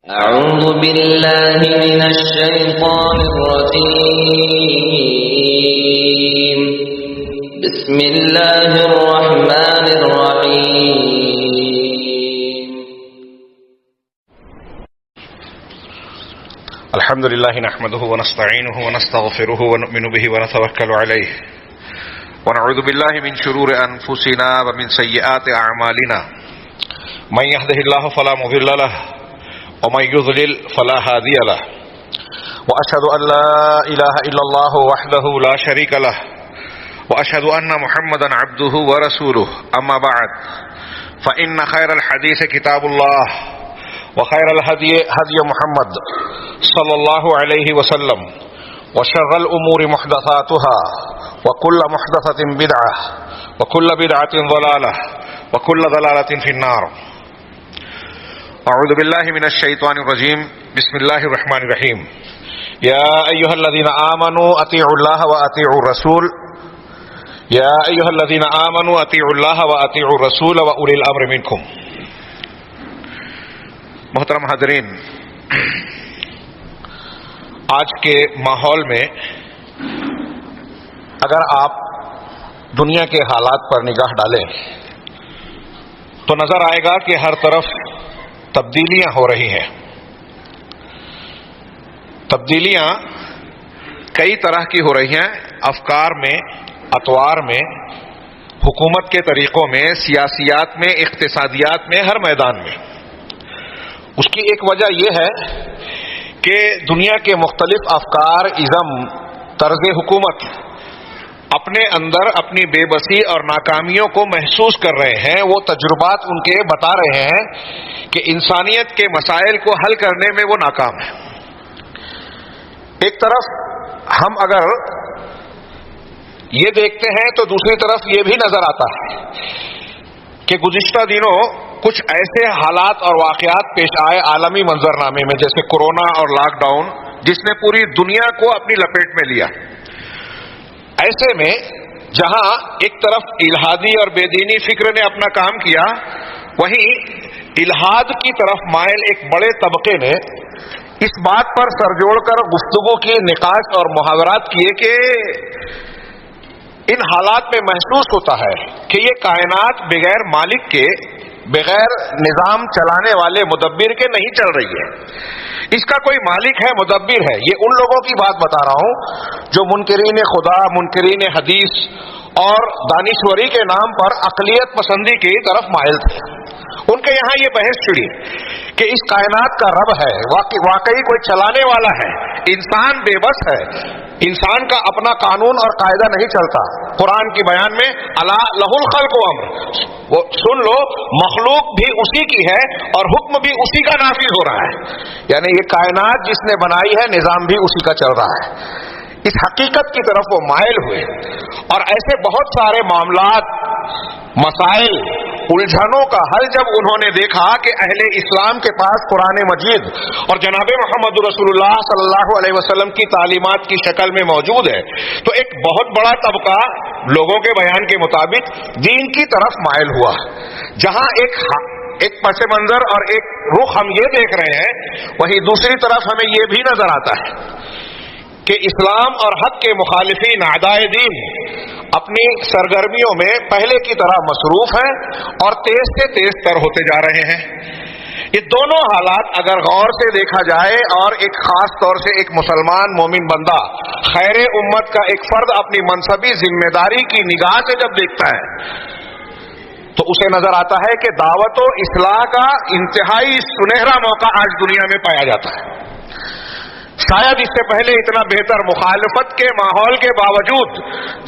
أعوذ بالله من الشيطان الرجيم. بسم الله الرحمن الرحيم. الحمد لله نحمده ونستعينه ونستغفره ونؤمن به ونتوكل عليه ونعوذ بالله من شرور أنفسنا ومن سيئات أعمالنا من يهده الله فلا مضل له ومن يضلل فلا هادي له وأشهد أن لا إله إلا الله وحده لا شريك له وأشهد أن محمدا عبده ورسوله أما بعد فإن خير الحديث كتاب الله وخير الهدي هدي محمد صلى الله عليه وسلم وشر الأمور محدثاتها وكل محدثة بدعة وكل بدعة ضلالة وكل ضلالة في النار. اعوذ باللہ من الشیطان الرجیم. بسم اللہ الرحمن الرحیم. یا ایہا الذین آمنوا اطیعوا اللہ واطیعوا الرسول یا ایہا الذین آمنوا اطیعوا اللہ واطیعوا الرسول واولی الامر منکم. محترم حاضرین، آج کے ماحول میں اگر آپ دنیا کے حالات پر نگاہ ڈالیں تو نظر آئے گا کہ ہر طرف تبدیلیاں ہو رہی ہیں. تبدیلیاں کئی طرح کی ہو رہی ہیں، افکار میں، اطوار میں، حکومت کے طریقوں میں، سیاسیات میں، اقتصادیات میں، ہر میدان میں. اس کی ایک وجہ یہ ہے کہ دنیا کے مختلف افکار، ازم، طرز حکومت اپنے اندر اپنی بے بسی اور ناکامیوں کو محسوس کر رہے ہیں. وہ تجربات ان کے بتا رہے ہیں کہ انسانیت کے مسائل کو حل کرنے میں وہ ناکام ہے. ایک طرف ہم اگر یہ دیکھتے ہیں تو دوسری طرف یہ بھی نظر آتا ہے کہ گزشتہ دنوں کچھ ایسے حالات اور واقعات پیش آئے عالمی منظرنامے میں، جیسے کورونا اور لاک ڈاؤن، جس نے پوری دنیا کو اپنی لپیٹ میں لیا. ایسے میں جہاں ایک طرف الہادی اور بے دینی فکر نے اپنا کام کیا، وہیں الہاد کی طرف مائل ایک بڑے طبقے نے اس بات پر سر جوڑ کر گفتگو کی، نقاش اور محاورات کیے کہ ان حالات میں محسوس ہوتا ہے کہ یہ کائنات بغیر مالک کے، بغیر نظام چلانے والے مدبر کے نہیں چل رہی ہے. اس کا کوئی مالک ہے، مدبر ہے. یہ ان لوگوں کی بات بتا رہا ہوں جو منکرین خدا، منکرین حدیث اور دانشوری کے نام پر اقلیت پسندی کی طرف مائل تھے. ان کے یہاں یہ بحث چھڑی کہ اس کائنات کا رب ہے، واقعی کوئی چلانے والا ہے، انسان بے بس ہے، انسان کا اپنا قانون اور قاعدہ نہیں چلتا. قرآن کی بیان میں الا لہ الخلق والامر، وہ سن لو، مخلوق بھی اسی کی ہے اور حکم بھی اسی کا نافذ ہو رہا ہے. یعنی یہ کائنات جس نے بنائی ہے، نظام بھی اسی کا چل رہا ہے. اس حقیقت کی طرف وہ مائل ہوئے اور ایسے بہت سارے معاملات، مسائل، الجھنوں کا حل جب انہوں نے دیکھا کہ اہل اسلام کے پاس قرآن مجید اور جناب محمد رسول اللہ صلی اللہ علیہ وسلم کی تعلیمات کی شکل میں موجود ہے، تو ایک بہت بڑا طبقہ لوگوں کے بیان کے مطابق دین کی طرف مائل ہوا. جہاں ایک پس منظر اور ایک رخ ہم یہ دیکھ رہے ہیں، وہیں دوسری طرف ہمیں یہ بھی نظر آتا ہے کہ اسلام اور حق کے مخالفین، اعدائے دین، اپنی سرگرمیوں میں پہلے کی طرح مصروف ہیں اور تیز سے تیز تر ہوتے جا رہے ہیں. یہ دونوں حالات اگر غور سے دیکھا جائے اور ایک خاص طور سے ایک مسلمان مومن بندہ، خیر امت کا ایک فرد اپنی منصبی ذمہ داری کی نگاہ سے جب دیکھتا ہے تو اسے نظر آتا ہے کہ دعوت و اصلاح کا انتہائی سنہرا موقع آج دنیا میں پایا جاتا ہے. شاید اس سے پہلے اتنا بہتر مخالفت کے ماحول کے باوجود،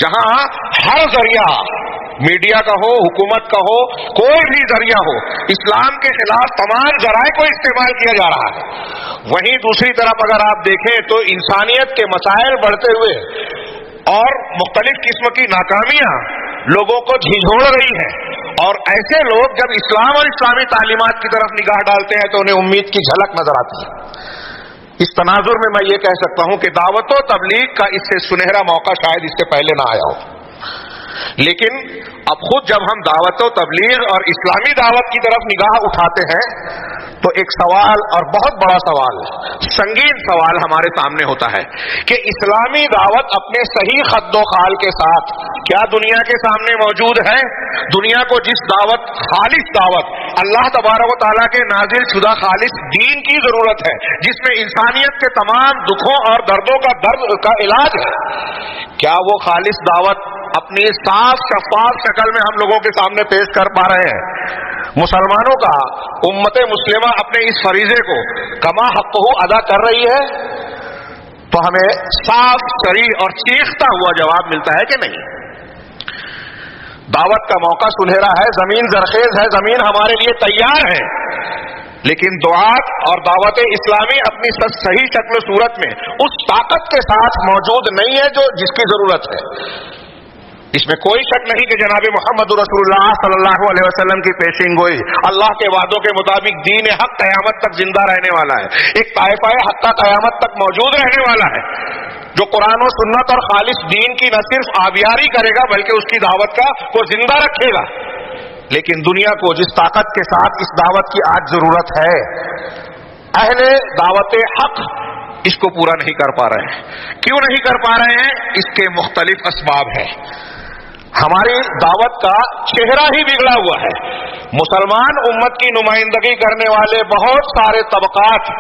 جہاں ہر ذریعہ، میڈیا کا ہو، حکومت کا ہو، کوئی بھی ذریعہ ہو، اسلام کے خلاف تمام ذرائع کو استعمال کیا جا رہا ہے، وہیں دوسری طرف اگر آپ دیکھیں تو انسانیت کے مسائل بڑھتے ہوئے اور مختلف قسم کی ناکامیاں لوگوں کو جھنجھوڑ رہی ہیں. اور ایسے لوگ جب اسلام اور اسلامی تعلیمات کی طرف نگاہ ڈالتے ہیں تو انہیں امید کی جھلک نظر آتی ہے. اس تناظر میں میں یہ کہہ سکتا ہوں کہ دعوت و تبلیغ کا اس سے سنہرا موقع شاید اس سے پہلے نہ آیا ہو. لیکن اب خود جب ہم دعوت و تبلیغ اور اسلامی دعوت کی طرف نگاہ اٹھاتے ہیں تو ایک سوال اور بہت بڑا سوال، سنگین سوال ہمارے سامنے ہوتا ہے کہ اسلامی دعوت اپنے صحیح خد و خال کے ساتھ کیا دنیا کے سامنے موجود ہے؟ دنیا کو جس دعوت، خالص دعوت، اللہ تبارک و تعالیٰ کے نازل شدہ خالص دین کی ضرورت ہے، جس میں انسانیت کے تمام دکھوں اور دردوں کا درد کا علاج ہے، کیا وہ خالص دعوت اپنی صاف شفاف شکل میں ہم لوگوں کے سامنے پیش کر پا رہے ہیں؟ مسلمانوں کا امت مسلمہ اپنے اس فریضے کو کما حقہ ادا کر رہی ہے؟ تو ہمیں صاف صریح اور چیختا ہوا جواب ملتا ہے کہ نہیں۔ دعوت کا موقع سنہرا ہے، زمین زرخیز ہے، زمین ہمارے لیے تیار ہے، لیکن دعات اور دعوت اسلامی اپنی صحیح شکل و صورت میں اس طاقت کے ساتھ موجود نہیں ہے جو جس کی ضرورت ہے۔ اس میں کوئی شک نہیں کہ جناب محمد رسول اللہ صلی اللہ علیہ وسلم کی پیشین گوئی، اللہ کے وعدوں کے مطابق دین حق قیامت تک زندہ رہنے والا ہے، ایک طائفہ حق کا قیامت تک موجود رہنے والا ہے، جو قرآن و سنت اور خالص دین کی نہ صرف آبیاری کرے گا بلکہ اس کی دعوت کا وہ زندہ رکھے گا۔ لیکن دنیا کو جس طاقت کے ساتھ اس دعوت کی آج ضرورت ہے، اہل دعوت حق اس کو پورا نہیں کر پا رہے ہیں۔ کیوں نہیں کر پا رہے ہیں؟ اس کے مختلف اسباب ہیں۔ ہماری دعوت کا چہرہ ہی بگڑا ہوا ہے۔ مسلمان امت کی نمائندگی کرنے والے بہت سارے طبقات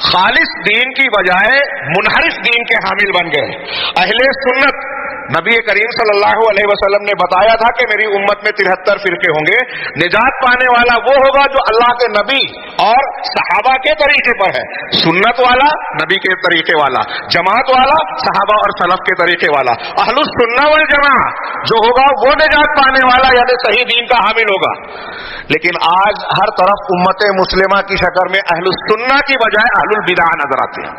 خالص دین کی بجائے منحرف دین کے حامل بن گئے۔ اہل سنت، نبی کریم صلی اللہ علیہ وسلم نے بتایا تھا کہ میری امت میں 73 فرقے ہوں گے، نجات پانے والا وہ ہوگا جو اللہ کے نبی اور صحابہ کے طریقے پر ہے، سنت والا، نبی کے طریقے والا، جماعت والا، صحابہ اور سلف کے طریقے والا، اہل السنہ والجماعہ جو ہوگا وہ نجات پانے والا یعنی صحیح دین کا حامل ہوگا۔ لیکن آج ہر طرف امت مسلمہ کی شکل میں اہل السنہ کی بجائے اہل البدع نظر آتے ہیں،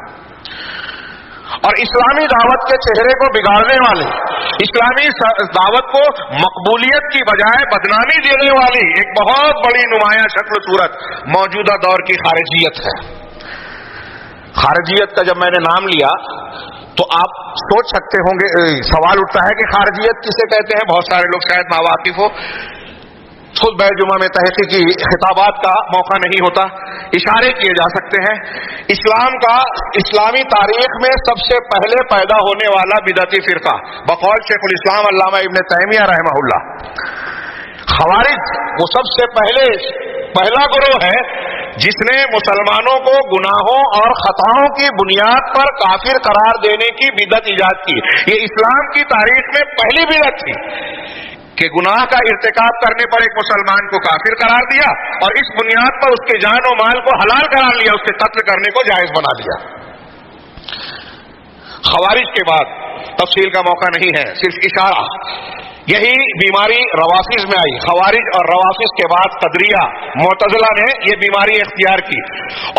اور اسلامی دعوت کے چہرے کو بگاڑنے والے، اسلامی دعوت کو مقبولیت کی بجائے بدنامی دینے والی ایک بہت بڑی نمایاں شکل صورت موجودہ دور کی خارجیت ہے۔ خارجیت کا جب میں نے نام لیا تو آپ سوچ سکتے ہوں گے، سوال اٹھتا ہے کہ خارجیت کسے کہتے ہیں؟ بہت سارے لوگ شاید ناواقف ہو، خود جمعہ میں تحقیقی خطابات کا موقع نہیں ہوتا، اشارے کیے جا سکتے ہیں۔ اسلام کا اسلامی تاریخ میں سب سے پہلے پیدا ہونے والا بدعتی فرقہ بقول شیخ الاسلام علامہ ابن تیمیہ رحمہ اللہ، خوارج، وہ سب سے پہلا گروہ ہے جس نے مسلمانوں کو گناہوں اور خطاؤں کی بنیاد پر کافر قرار دینے کی بدعت ایجاد کی۔ یہ اسلام کی تاریخ میں پہلی بدعت تھی کہ گناہ کا ارتکاب کرنے پر ایک مسلمان کو کافر قرار دیا اور اس بنیاد پر اس کے جان و مال کو حلال قرار لیا، اس کے قتل کرنے کو جائز بنا دیا۔ خوارج کے بعد تفصیل کا موقع نہیں ہے، صرف اشارہ، یہی بیماری روافض میں آئی۔ خوارج اور روافض کے بعد قدریہ، معتزلہ نے یہ بیماری اختیار کی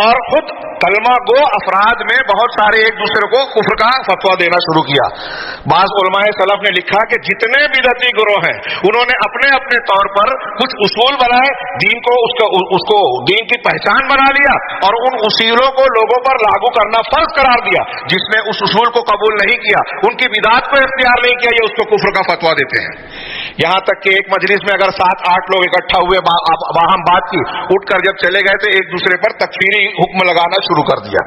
اور خود کلمہ گو افراد میں بہت سارے ایک دوسرے کو کفر کا فتویٰ دینا شروع کیا۔ بعض علماء سلف نے لکھا کہ جتنے بدعتی گروہ ہیں انہوں نے اپنے اپنے طور پر کچھ اصول بنائے، دین کو اس کو دین کی پہچان بنا لیا اور ان اصولوں کو لوگوں پر لاگو کرنا فرض قرار دیا۔ جس نے اس اصول کو قبول نہیں کیا، ان کی بدعت کو اختیار نہیں کیا، یہ اس کو کفر کا فتویٰ دیتے ہیں۔ یہاں تک کہ ایک مجلس میں اگر 7-8 لوگ اکٹھا ہوئے، باہم بات کی، اٹھ کر جب چلے گئے تو ایک دوسرے پر تکفیری حکم لگانا شروع کر دیا۔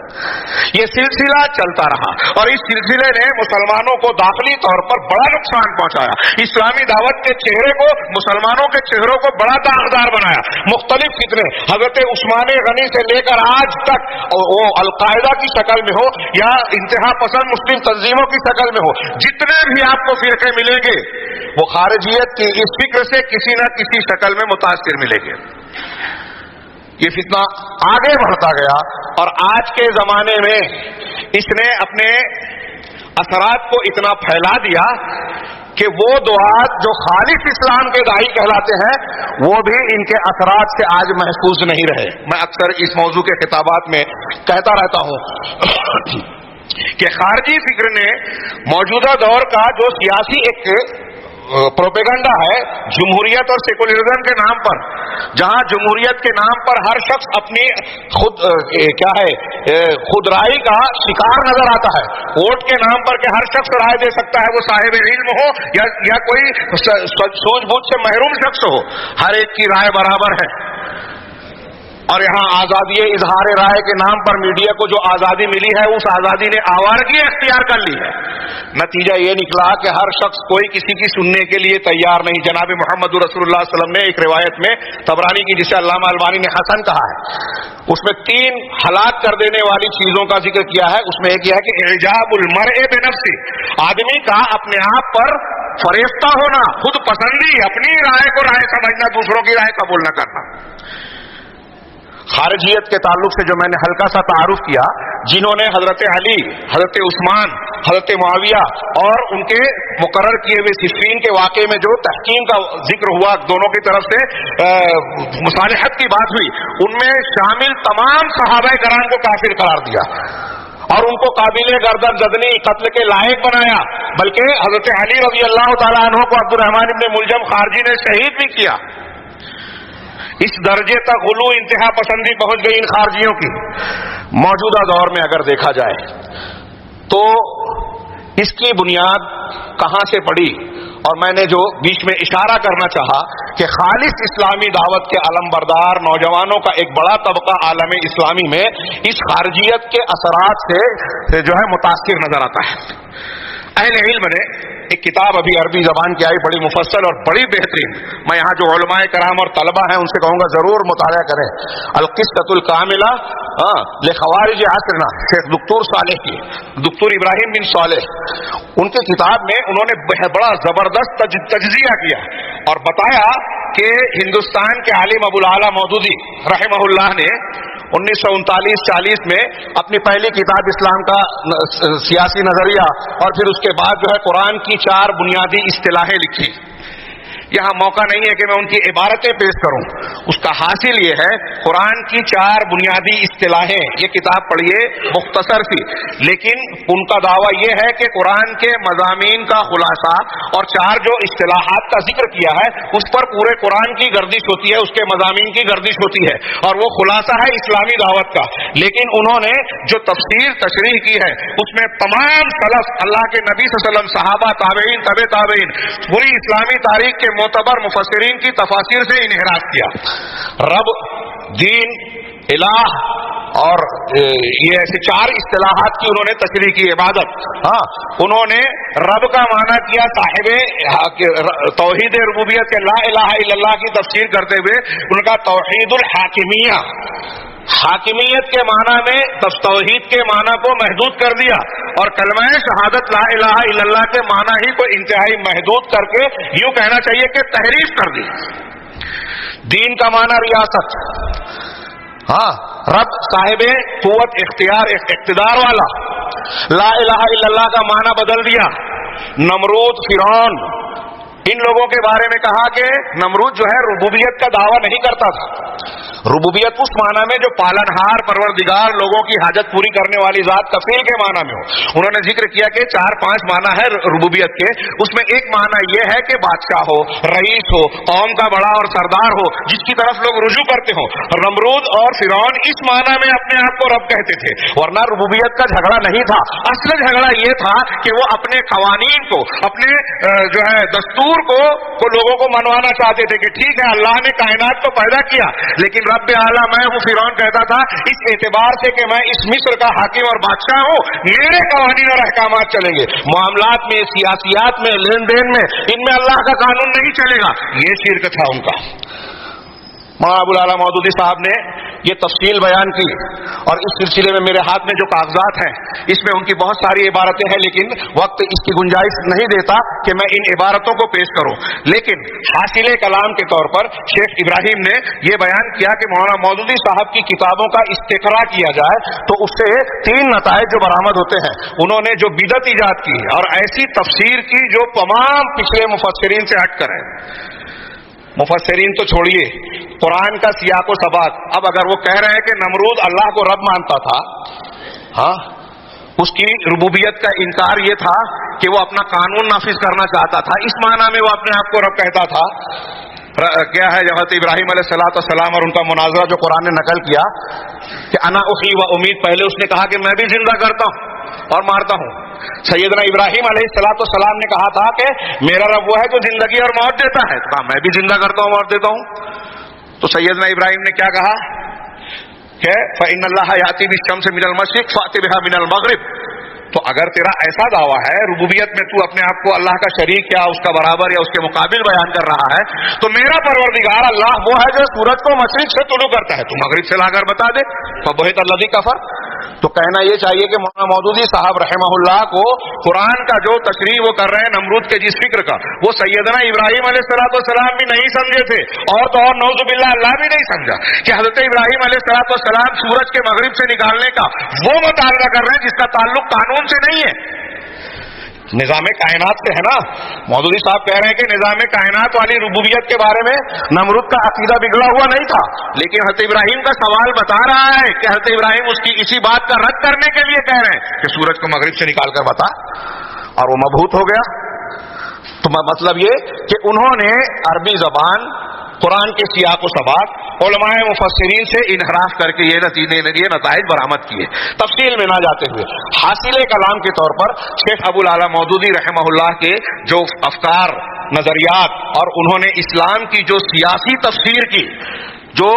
یہ سلسلہ چلتا رہا اور اس سلسلے نے مسلمانوں کو داخلی طور پر بڑا نقصان پہنچایا، اسلامی دعوت کے چہرے کو، مسلمانوں کے چہروں کو بڑا داغدار بنایا۔ مختلف فتنے حضرت عثمان غنی سے لے کر آج تک، وہ القاعدہ کی شکل میں ہو یا انتہا پسند مسلم تنظیموں کی شکل میں ہو، جتنے بھی آپ کو فرقے ملیں گے وہ خارجیت کی اس فکر سے کسی نہ کسی شکل میں متاثر ملیں گے۔ یہ فتنہ آگے بڑھتا گیا اور آج کے زمانے میں اس نے اپنے اثرات کو اتنا پھیلا دیا کہ وہ دعات جو خالص اسلام کے داعی کہلاتے ہیں وہ بھی ان کے اثرات سے آج محفوظ نہیں رہے۔ میں اکثر اس موضوع کے خطابات میں کہتا رہتا ہوں کہ خارجی فکر نے موجودہ دور کا جو سیاسی ایک پروپیگنڈا ہے جمہوریت اور سیکولرزم کے نام پر، جہاں جمہوریت کے نام پر ہر شخص اپنی خودرائی کا شکار نظر آتا ہے، ووٹ کے نام پر کہ ہر شخص رائے دے سکتا ہے، وہ صاحب علم ہو یا کوئی سوچ بوجھ سے محروم شخص ہو، ہر ایک کی رائے برابر ہے۔ اور یہاں آزادی اظہار رائے کے نام پر میڈیا کو جو آزادی ملی ہے اس آزادی نے آوارگی اختیار کر لی ہے. نتیجہ یہ نکلا کہ ہر شخص کوئی کسی کی سننے کے لیے تیار نہیں. جناب محمد رسول اللہ صلی اللہ علیہ وسلم نے ایک روایت میں طبرانی کی جسے علامہ البانی نے حسن کہا ہے, اس میں 3 ہلاک کر دینے والی چیزوں کا ذکر کیا ہے. اس میں ایک یہ ہے کہ اعجاب المرء بنفسه, آدمی کا اپنے آپ پر فریفتہ ہونا, خود پسندی, اپنی رائے کو رائے سمجھنا, دوسروں کی رائے قبول نہ کرنا. خارجیت کے تعلق سے جو میں نے ہلکا سا تعارف کیا, جنہوں نے حضرت علی, حضرت عثمان, حضرت معاویہ اور ان کے مقرر کیے ہوئے صفین کے واقعے میں جو تحکیم کا ذکر ہوا, دونوں کی طرف سے مصالحت کی بات ہوئی, ان میں شامل تمام صحابہ کرام کو کافر قرار دیا اور ان کو قابل گردن زدنی, قتل کے لائق بنایا. بلکہ حضرت علی رضی اللہ تعالیٰ عنہ کو عبد الرحمن ابن ملجم خارجی نے شہید بھی کیا. اس درجے تک غلو, انتہا پسندی پہنچ گئی ان خارجیوں کی. موجودہ دور میں اگر دیکھا جائے تو اس کی بنیاد کہاں سے پڑی, اور میں نے جو بیچ میں اشارہ کرنا چاہا کہ خالص اسلامی دعوت کے علمبردار نوجوانوں کا ایک بڑا طبقہ عالم اسلامی میں اس خارجیت کے اثرات سے جو ہے متاثر نظر آتا ہے. اہل علم نے ایک کتاب ابھی عربی زبان کی آئی, بڑی مفصل اور بڑی بہترین, میں یہاں جو علماء کرام اور طلبہ ہیں ان سے کہوں گا ضرور مطالعہ کریں, القصۃ الکاملہ لخوارج عصرنا, شیخ دکتور صالح کی, دکتور ابراہیم بن صالح, ان کی کتاب میں انہوں نے بڑا زبردست تجزیہ کیا اور بتایا کہ ہندوستان کے عالم ابو الاعلیٰ مودودی رحمہ اللہ نے 1939-40 میں اپنی پہلی کتاب اسلام کا سیاسی نظریہ اور پھر اس کے بعد جو ہے قرآن کی 4 بنیادی اصطلاحیں لکھی. یہاں موقع نہیں ہے کہ میں ان کی عبارتیں پیش کروں, اس کا حاصل یہ ہے قرآن کی 4 بنیادی اصطلاحیں. یہ کتاب پڑھیے, مختصر سی, لیکن ان کا دعویٰ یہ ہے کہ قرآن کے مضامین کا خلاصہ اور 4 جو اصطلاحات کا ذکر کیا ہے اس پر پورے قرآن کی گردش ہوتی ہے, اس کے مضامین کی گردش ہوتی ہے, اور وہ خلاصہ ہے اسلامی دعوت کا. لیکن انہوں نے جو تفسیر تشریح کی ہے اس میں تمام سلف, اللہ کے نبی صلی اللہ علیہ وسلم, صحابہ, تابعین, تبع تابعین, پوری اسلامی تاریخ کے معتبر مفسرین کی تفاسیر سے انحراف کیا. رب, دین, الہ اور یہ ایسے 4 اصطلاحات کی انہوں نے تشریح کی. عبادت, ہاں, انہوں نے رب کا معنی کیا صاحب توحید ربوبیت کے لا الہ الا اللہ کی تفسیر کرتے ہوئے ان کا توحید الحاکمیہ, حاکمیت کے معنی میں توحید کے معنی کو محدود کر دیا اور کلمہ شہادت لا الہ الا اللہ کے معنی ہی کو انتہائی محدود کر کے یوں کہنا چاہیے کہ تحریف کر دی. دین کا معنی ریاست, ہاں, رب صاحب قوت, اختیار, اقتدار والا. لا الہ الا اللہ کا معنی بدل دیا. نمرود, فرعون, ان لوگوں کے بارے میں کہا کہ نمرود جو ہے ربوبیت کا دعویٰ نہیں کرتا تھا. ربوبیت اس معنی میں جو پالنہار, پروردگار, لوگوں کی حاجت پوری کرنے والی ذات, کفیل کے معنی میں ہو. انہوں نے ذکر کیا کہ 4-5 معنی ہے ربوبیت کے, اس میں ایک معنی یہ ہے کہ بادشاہ ہو, رئیس ہو, قوم کا بڑا اور سردار ہو, جس کی طرف لوگ رجوع کرتے ہوں. نمرود اور فرعون اس معنی میں اپنے آپ کو رب کہتے تھے, ورنہ ربوبیت کا جھگڑا نہیں تھا. اصل جھگڑا یہ تھا کہ وہ اپنے قوانین کو, اپنے جو ہے دستور کو لوگوں کو منوانا چاہتے تھے کہ ٹھیک ہے اللہ نے کائنات کو پیدا کیا لیکن رب اعلیٰ میں ہوں. فرعون کہتا تھا اس اعتبار سے کہ میں اس مصر کا حاکم اور بادشاہ ہوں, میرے قوانین اور احکامات چلیں گے, معاملات میں, سیاسیات میں, لین دین میں, ان میں اللہ کا قانون نہیں چلے گا. یہ شرک تھا ان کا. مولانا ابو الاعلیٰ مودودی صاحب نے یہ تفصیل بیان کی اور اس سلسلے میں میرے ہاتھ میں جو کاغذات ہیں اس میں ان کی بہت ساری عبارتیں ہیں, لیکن وقت اس کی گنجائش نہیں دیتا کہ میں ان عبارتوں کو پیش کروں. لیکن حاصل کلام کے طور پر شیخ ابراہیم نے یہ بیان کیا کہ مولانا مودودی صاحب کی کتابوں کا استقراء کیا جائے تو اس سے 3 نتائج جو برآمد ہوتے ہیں. انہوں نے جو بدعت ایجاد کی اور ایسی تفسیر کی جو تمام پچھلے مفسرین سے ہٹ کر ہے. مفسرین تو چھوڑیے, قرآن کا سیاق و سباق. اب اگر وہ کہہ رہے ہیں کہ نمرود اللہ کو رب مانتا تھا, ہاں, اس کی ربوبیت کا انکار یہ تھا کہ وہ اپنا قانون نافذ کرنا چاہتا تھا, اس معنی میں وہ اپنے آپ کو رب کہتا تھا. کیا ہے حضرت ابراہیم علیہ السلام اور ان کا مناظرہ جو قرآن نے نقل کیا کہ انا احیی و امید, پہلے اس نے کہا کہ میں بھی زندہ کرتا ہوں اور مارتا ہوں. سیدنا ابراہیم علیہ السلام نے کہا تھا کہ میرا رب وہ ہے جو زندگی اور موت دیتا ہے, کہا میں بھی زندہ کرتا ہوں, موت دیتا ہوں. تو سیدنا ابراہیم نے کیا کہا کہ فإن اللہ یاتی بالشمس من المشرق فأت بها من المغرب. تو اگر تیرا ایسا دعویٰ ہے ربوبیت میں، تو اپنے آپ کو اللہ کا شریک یا اس کا برابر یا اس کے مقابل بیان کر رہا ہے، تو میرا پروردگار اللہ وہ ہے جو سورج کو مشرق سے طلوع کرتا ہے، تو مغرب سے لا کر بتا دے. فبہت الذی کفر. تو کہنا یہ چاہیے کہ مولانا مودودی صاحب رحمہ اللہ کو قرآن کا جو تشریح وہ کر رہے ہیں نمرود کے جس فکر کا، وہ سیدنا ابراہیم علیہ السلام بھی نہیں سمجھے تھے، اور تو اور نعوذ باللہ اللہ بھی نہیں سمجھا کہ حضرت ابراہیم علیہ السلام سورج کے مغرب سے نکالنے کا وہ مطالبہ کر رہے ہیں جس کا تعلق قانون سے نہیں ہے، نظام کائنات سے ہے نا. مودودی صاحب کہہ رہے ہیں کہ نظام کائنات والی ربوبیت کے بارے میں نمرود کا عقیدہ بگڑا ہوا نہیں تھا، لیکن حضرت ابراہیم کا سوال بتا رہا ہے کہ حضرت ابراہیم اس کی اسی بات کا رد کرنے کے لیے کہہ رہے ہیں کہ سورج کو مغرب سے نکال کر بتا، اور وہ مبہوت ہو گیا. تو مطلب یہ کہ انہوں نے عربی زبان، قرآن کے سیاق و سباق، علماء مفسرین سے انحراف کر کے یہ نتائج برآمد کیے. تفصیل میں نہ جاتے ہوئے حاصل کلام کے طور پر شیخ ابو الاعلی مودودی رحمہ اللہ کے جو افکار، نظریات، اور انہوں نے اسلام کی جو سیاسی تفسیر کی، جو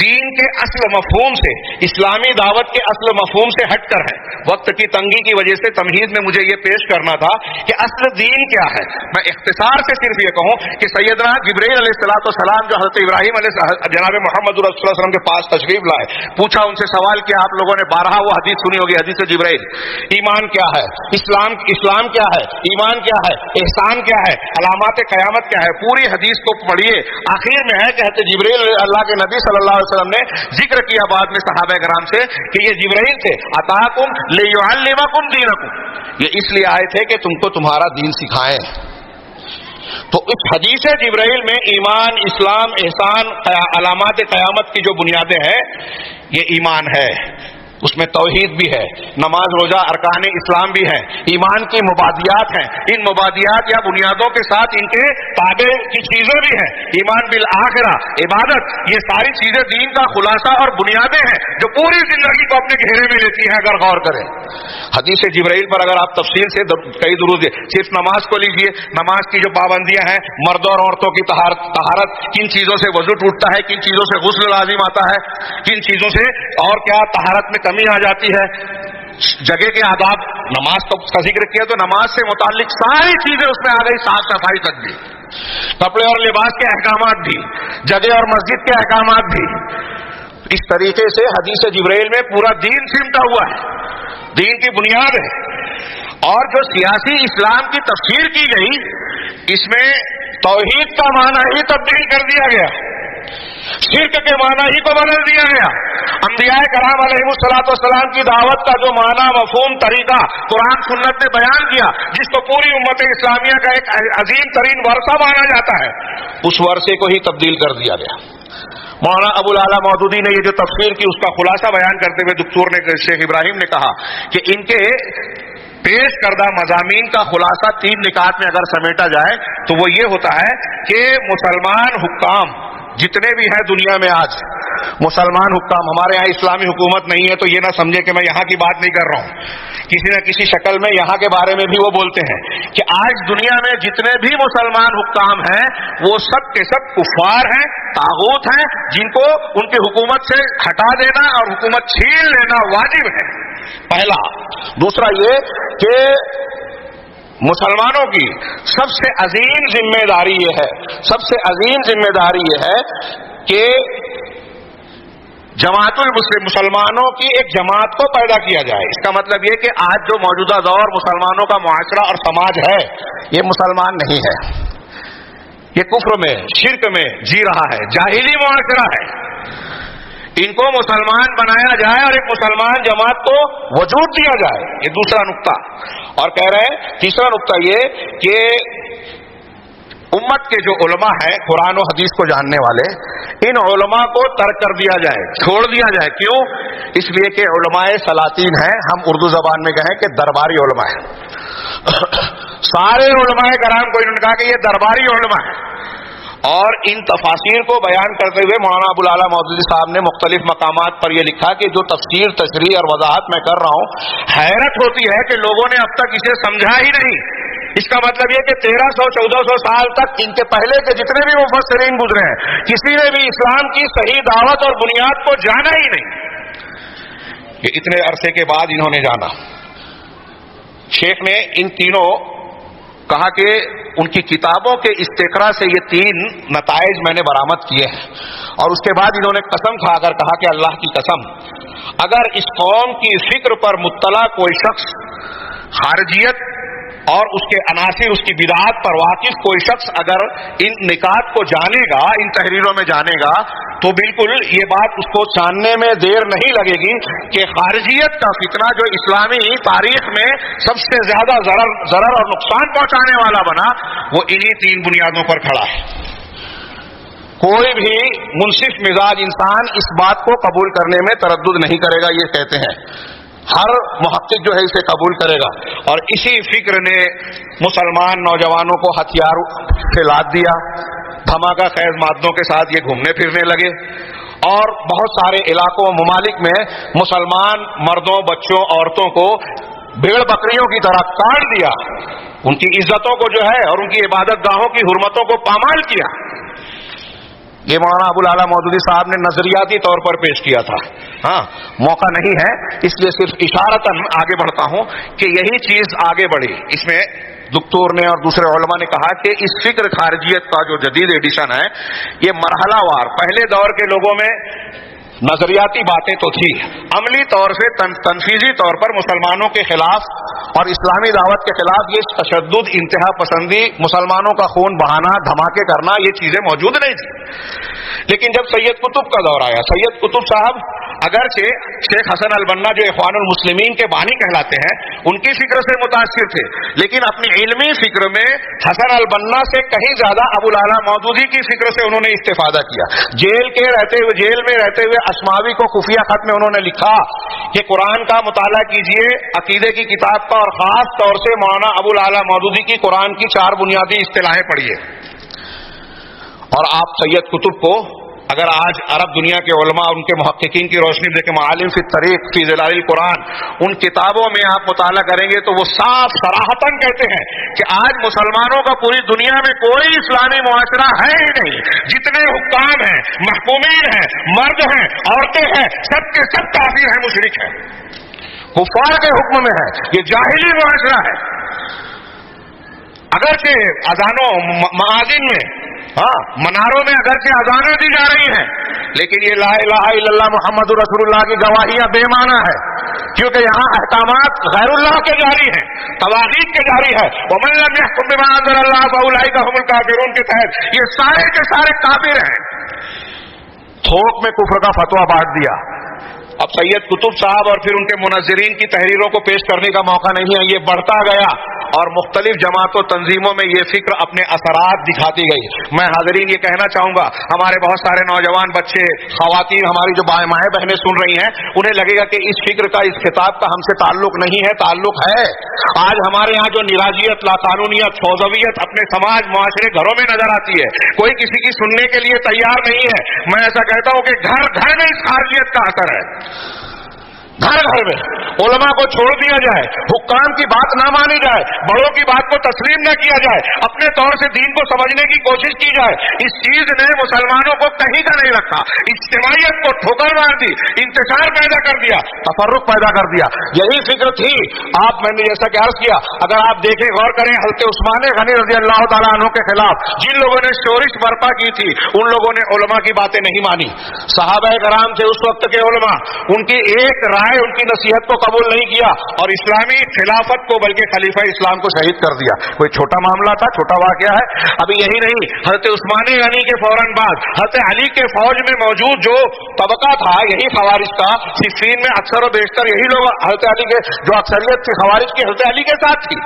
دین کے اصل مفہوم سے، اسلامی دعوت کے اصل مفہوم سے ہٹ کر ہے. وقت کی تنگی کی وجہ سے تمہید میں مجھے یہ پیش کرنا تھا کہ اصل دین کیا ہے. میں اختصار سے صرف یہ کہوں کہ سیدنا جبرائیل علیہ السلام جو حضرت ابراہیم علیہ جناب محمد رسول اللہ صلی اللہ علیہ وسلم کے پاس تشریف لائے، پوچھا ان سے سوال کیا، آپ لوگوں نے بارہا وہ حدیث سنی ہوگی، حدیث جبرائیل. ایمان کیا ہے، اسلام کیا ہے، ایمان کیا ہے، احسان کیا ہے، علامات قیامت کیا ہے، پوری حدیث کو پڑھیے. آخر میں ہے کہ حضرت جبرائیل اللہ کے نبی صلی اللہ علیہ وسلم نے ذکر کیا بعد میں صحابہ کرام سے کہ یہ جبرائیل تھے، اتاکم لیعلمکم دینکم، یہ اس لیے آئے تھے کہ تم کو تمہارا دین سکھائیں. تو اس حدیث جبرائیل میں ایمان، اسلام، احسان، علامات قیامت کی جو بنیادیں ہیں یہ ایمان ہے، اس میں توحید بھی ہے، نماز روزہ ارکان اسلام بھی ہیں، ایمان کی مبادیات ہیں، ان مبادیات یا بنیادوں کے ساتھ ان کے تابع کی چیزیں بھی ہیں، ایمان بالآخرہ، عبادت، یہ ساری چیزیں دین کا خلاصہ اور بنیادیں ہیں جو پوری زندگی کو اپنے گھیرے میں لیتی ہیں اگر غور کریں. حدیث جبرائیل پر اگر آپ تفصیل سے کئی دروس دیں، صرف نماز کو لیجئے، نماز کی جو پابندیاں ہیں، مردوں اور عورتوں کی طہارت، کن چیزوں سے وضو ٹوٹتا ہے، کن چیزوں سے غسل لازم آتا ہے، کن چیزوں سے اور کیا طہارت میں کمی آ جاتی ہے، جگہ کے آداب، نماز کا ذکر کیا تو نماز سے متعلق ساری چیزیں اس میں آ گئی، صاف صفائی تک بھی، کپڑے اور لباس کے احکامات بھی، جگہ اور مسجد کے احکامات بھی. اس طریقے سے حدیث جبرائیل میں پورا دین سمٹا ہوا ہے، دین کی بنیاد ہے. اور جو سیاسی اسلام کی تفسیر کی گئی، اس میں توحید کا معنی ہی تبدیل کر دیا گیا، شرک کے معنی ہی کو بدل دیا گیا. انبیاء کرام علیہ السلام کی دعوت کا جو معنی، مفہوم، طریقہ قرآن سنت نے بیان کیا، جس کو پوری امت اسلامیہ کا ایک عظیم ترین ورثہ مانا جاتا ہے، اس ورثے کو ہی تبدیل کر دیا گیا. مولانا ابو الاعلی مودودی نے یہ جو تفسیر کی اس کا خلاصہ بیان کرتے ہوئے دکتور نے شیخ ابراہیم نے کہا کہ ان کے پیش کردہ مضامین کا خلاصہ 3 نکات میں اگر سمیٹا جائے تو وہ یہ ہوتا ہے کہ مسلمان حکام جتنے بھی ہیں دنیا میں آج، مسلمان حکام، ہمارے یہاں اسلامی حکومت نہیں ہے تو یہ نہ سمجھے کہ میں یہاں کی بات نہیں کر رہا ہوں، کسی نہ کسی شکل میں یہاں کے بارے میں بھی وہ بولتے ہیں کہ آج دنیا میں جتنے بھی مسلمان حکام ہیں وہ سب کے سب کفار ہیں، طاغوت ہیں، جن کو ان کی حکومت سے ہٹا دینا اور حکومت چھین لینا واجب ہے، پہلا. دوسرا یہ کہ مسلمانوں کی سب سے عظیم ذمہ داری یہ ہے، سب سے عظیم ذمہ داری یہ ہے کہ جماعت المسلم، مسلمانوں کی ایک جماعت کو پیدا کیا جائے. اس کا مطلب یہ کہ آج جو موجودہ دور مسلمانوں کا معاشرہ اور سماج ہے یہ مسلمان نہیں ہے، یہ کفر میں، شرک میں جی رہا ہے، جاہلی معاشرہ ہے. ان کو مسلمان بنایا جائے اور ایک مسلمان جماعت کو وجود دیا جائے، یہ دوسرا نقطہ. اور کہہ رہے ہیں تیسرا نقطہ یہ کہ امت کے جو علماء ہیں قرآن و حدیث کو جاننے والے، ان علماء کو ترک کر دیا جائے، چھوڑ دیا جائے. کیوں؟ اس لیے کہ علماء سلاطین ہیں، ہم اردو زبان میں کہیں کہ درباری علماء ہیں. سارے علماء کرام کو انہوں نے کہا کہ یہ درباری علماء ہیں. اور ان تفاسیر کو بیان کرتے ہوئے مولانا ابو الاعلی مودودی صاحب نے مختلف مقامات پر یہ لکھا کہ جو تفسیر، تشریح اور وضاحت میں کر رہا ہوں، حیرت ہوتی ہے کہ لوگوں نے اب تک اسے سمجھا ہی نہیں. اس کا مطلب یہ کہ 1300-1400 سال تک ان کے پہلے کے جتنے بھی مفسرین گزرے ہیں کسی نے بھی اسلام کی صحیح دعوت اور بنیاد کو جانا ہی نہیں، کہ اتنے عرصے کے بعد انہوں نے جانا۔ شیخ نے ان تینوں کہا کہ ان کی کتابوں کے استقراء سے یہ 3 نتائج میں نے برآمد کیے ہیں، اور اس کے بعد انہوں نے قسم کھا کر کہا کہ اللہ کی قسم، اگر اس قوم کی فکر پر مطلع کوئی شخص خارجیت اور اس کے عناصر، اس کی بدعات پر واقف کوئی شخص اگر ان نکات کو جانے گا، ان تحریروں میں جانے گا، تو بالکل یہ بات اس کو جاننے میں دیر نہیں لگے گی کہ خارجیت کا فتنہ جو اسلامی تاریخ میں سب سے زیادہ ضرر اور نقصان پہنچانے والا بنا، وہ انہی 3 بنیادوں پر کھڑا ہے۔ کوئی بھی منصف مزاج انسان اس بات کو قبول کرنے میں تردد نہیں کرے گا، یہ کہتے ہیں، ہر محقق جو ہے اسے قبول کرے گا۔ اور اسی فکر نے مسلمان نوجوانوں کو ہتھیار سے لاد دیا، دھماکہ خیز مادوں کے ساتھ یہ گھومنے پھرنے لگے، اور بہت سارے علاقوں و ممالک میں مسلمان مردوں، بچوں، عورتوں کو بھیڑ بکریوں کی طرح کاٹ دیا، ان کی عزتوں کو جو ہے اور ان کی عبادت گاہوں کی حرمتوں کو پامال کیا۔ یہ مولانا ابو العلا مودودی صاحب نے نظریاتی طور پر پیش کیا تھا، ہاں موقع نہیں ہے اس لیے صرف اشارتاً آگے بڑھتا ہوں کہ یہی چیز آگے بڑھی۔ اس میں دکتور نے اور دوسرے علماء نے کہا کہ اس فکر خارجیت کا جو جدید ایڈیشن ہے یہ مرحلہ وار، پہلے دور کے لوگوں میں نظریاتی باتیں تو تھی، عملی طور سے تنفیذی طور پر مسلمانوں کے خلاف اور اسلامی دعوت کے خلاف یہ تشدد، انتہا پسندی، مسلمانوں کا خون بہانا، دھماکے کرنا، یہ چیزیں موجود نہیں تھی۔ لیکن جب سید قطب کا دور آیا، سید قطب صاحب اگرچہ شیخ حسن البنا جو اخوان المسلمین کے بانی کہلاتے ہیں ان کی فکر سے متاثر تھے، لیکن اپنی علمی فکر میں حسن البنا سے کہیں زیادہ ابو العلا مودودی کی فکر سے انہوں نے استفادہ کیا۔ جیل میں رہتے ہوئے اسماوی کو خفیہ خط میں انہوں نے لکھا کہ قرآن کا مطالعہ کیجئے، عقیدے کی کتاب کا، اور خاص طور سے مولانا ابو العلا مودودی کی قرآن کی 4 بنیادی اصطلاحیں پڑھیے۔ اور آپ سید قطب کو اگر آج عرب دنیا کے علماء اور ان کے محققین کی روشنی میں دیکھیں، معالم فی الطریق فی ظلال القرآن، ان کتابوں میں آپ مطالعہ کریں گے تو وہ صاف صراحتاً کہتے ہیں کہ آج مسلمانوں کا پوری دنیا میں کوئی اسلامی معاشرہ ہے ہی نہیں، جتنے حکام ہیں، محکومین ہیں، مرد ہیں، عورتیں ہیں، سب کے سب کافر ہیں، مشرک ہیں، کفار کے حکم میں ہے، یہ جاہلی معاشرہ ہے۔ اگرچہ اذانوں معاذن میں، مناروں میں اگرچہ اذانیں دی جا رہی ہیں، لیکن یہ لا الہ الا اللہ محمد رسول اللہ کی گواہیاں بے معنی ہے، کیونکہ یہاں احکامات غیر اللہ کے جاری ہیں، طواغیت کے جاری ہے۔ ومن لم يحكم بما انزل الله فاولئک هم الکافرون کے تحت یہ سارے کے سارے کافر ہیں۔ تھوک میں کفر کا فتویٰ بانٹ دیا۔ اب سید قطب صاحب اور پھر ان کے منظرین کی تحریروں کو پیش کرنے کا موقع نہیں ہے، یہ بڑھتا گیا اور مختلف جماعت و تنظیموں میں یہ فکر اپنے اثرات دکھاتی گئی۔ میں حاضرین یہ کہنا چاہوں گا، ہمارے بہت سارے نوجوان بچے، خواتین، ہماری جو مائیں بہنیں سن رہی ہیں، انہیں لگے گا کہ اس فکر کا، اس خطاب کا ہم سے تعلق نہیں ہے۔ تعلق ہے۔ آج ہمارے ہاں جو نراجیت، لاقانونیت، فوضویت اپنے سماج، معاشرے، گھروں میں نظر آتی ہے، کوئی کسی کی سننے کے لیے تیار نہیں ہے۔ میں ایسا کہتا ہوں کہ گھر گھر میں اس خارجیت کا اثر ہے، گھر گھر میں علماء کو چھوڑ دیا جائے، حکام کی بات نہ مانی جائے، بڑوں کی بات کو تسلیم نہ کیا جائے، اپنے طور سے دین کو سمجھنے کی کوشش کی جائے۔ اس چیز نے مسلمانوں کو کہیں کا نہیں رکھا، اجتماعیت کو ٹھوکر مار دی، انتشار پیدا کر دیا، تفرق پیدا کر دیا۔ یہی فکر تھی۔ میں نے جیسا کہ عرض کیا، اگر آپ دیکھیں، غور کریں، حضرت عثمان غنی رضی اللہ تعالیٰ عنہ کے خلاف جن لوگوں نے شورش برپا کی تھی، ان لوگوں نے علماء کی باتیں نہیں مانی۔ صحابہ کرام تھے اس وقت کے علماء، ان کی ایک رائے، ان کی نصیحت کو قبول نہیں کیا اور اسلامی خلافت کو بلکہ خلیفہ اسلام کو شہید کر دیا۔ کوئی چھوٹا معاملہ تھا، چھوٹا واقعہ ہے؟ ابھی یہی نہیں، حضرت عثمان غنی کے فوراً بعد حضرت علی کے فوج میں موجود جو طبقہ تھا، یہی خوارج کا، صفین میں اکثر و بیشتر یہی لوگ، حضرت علی کے جو اکثریت تھی خوارج کی، حضرت علی کے ساتھ تھی۔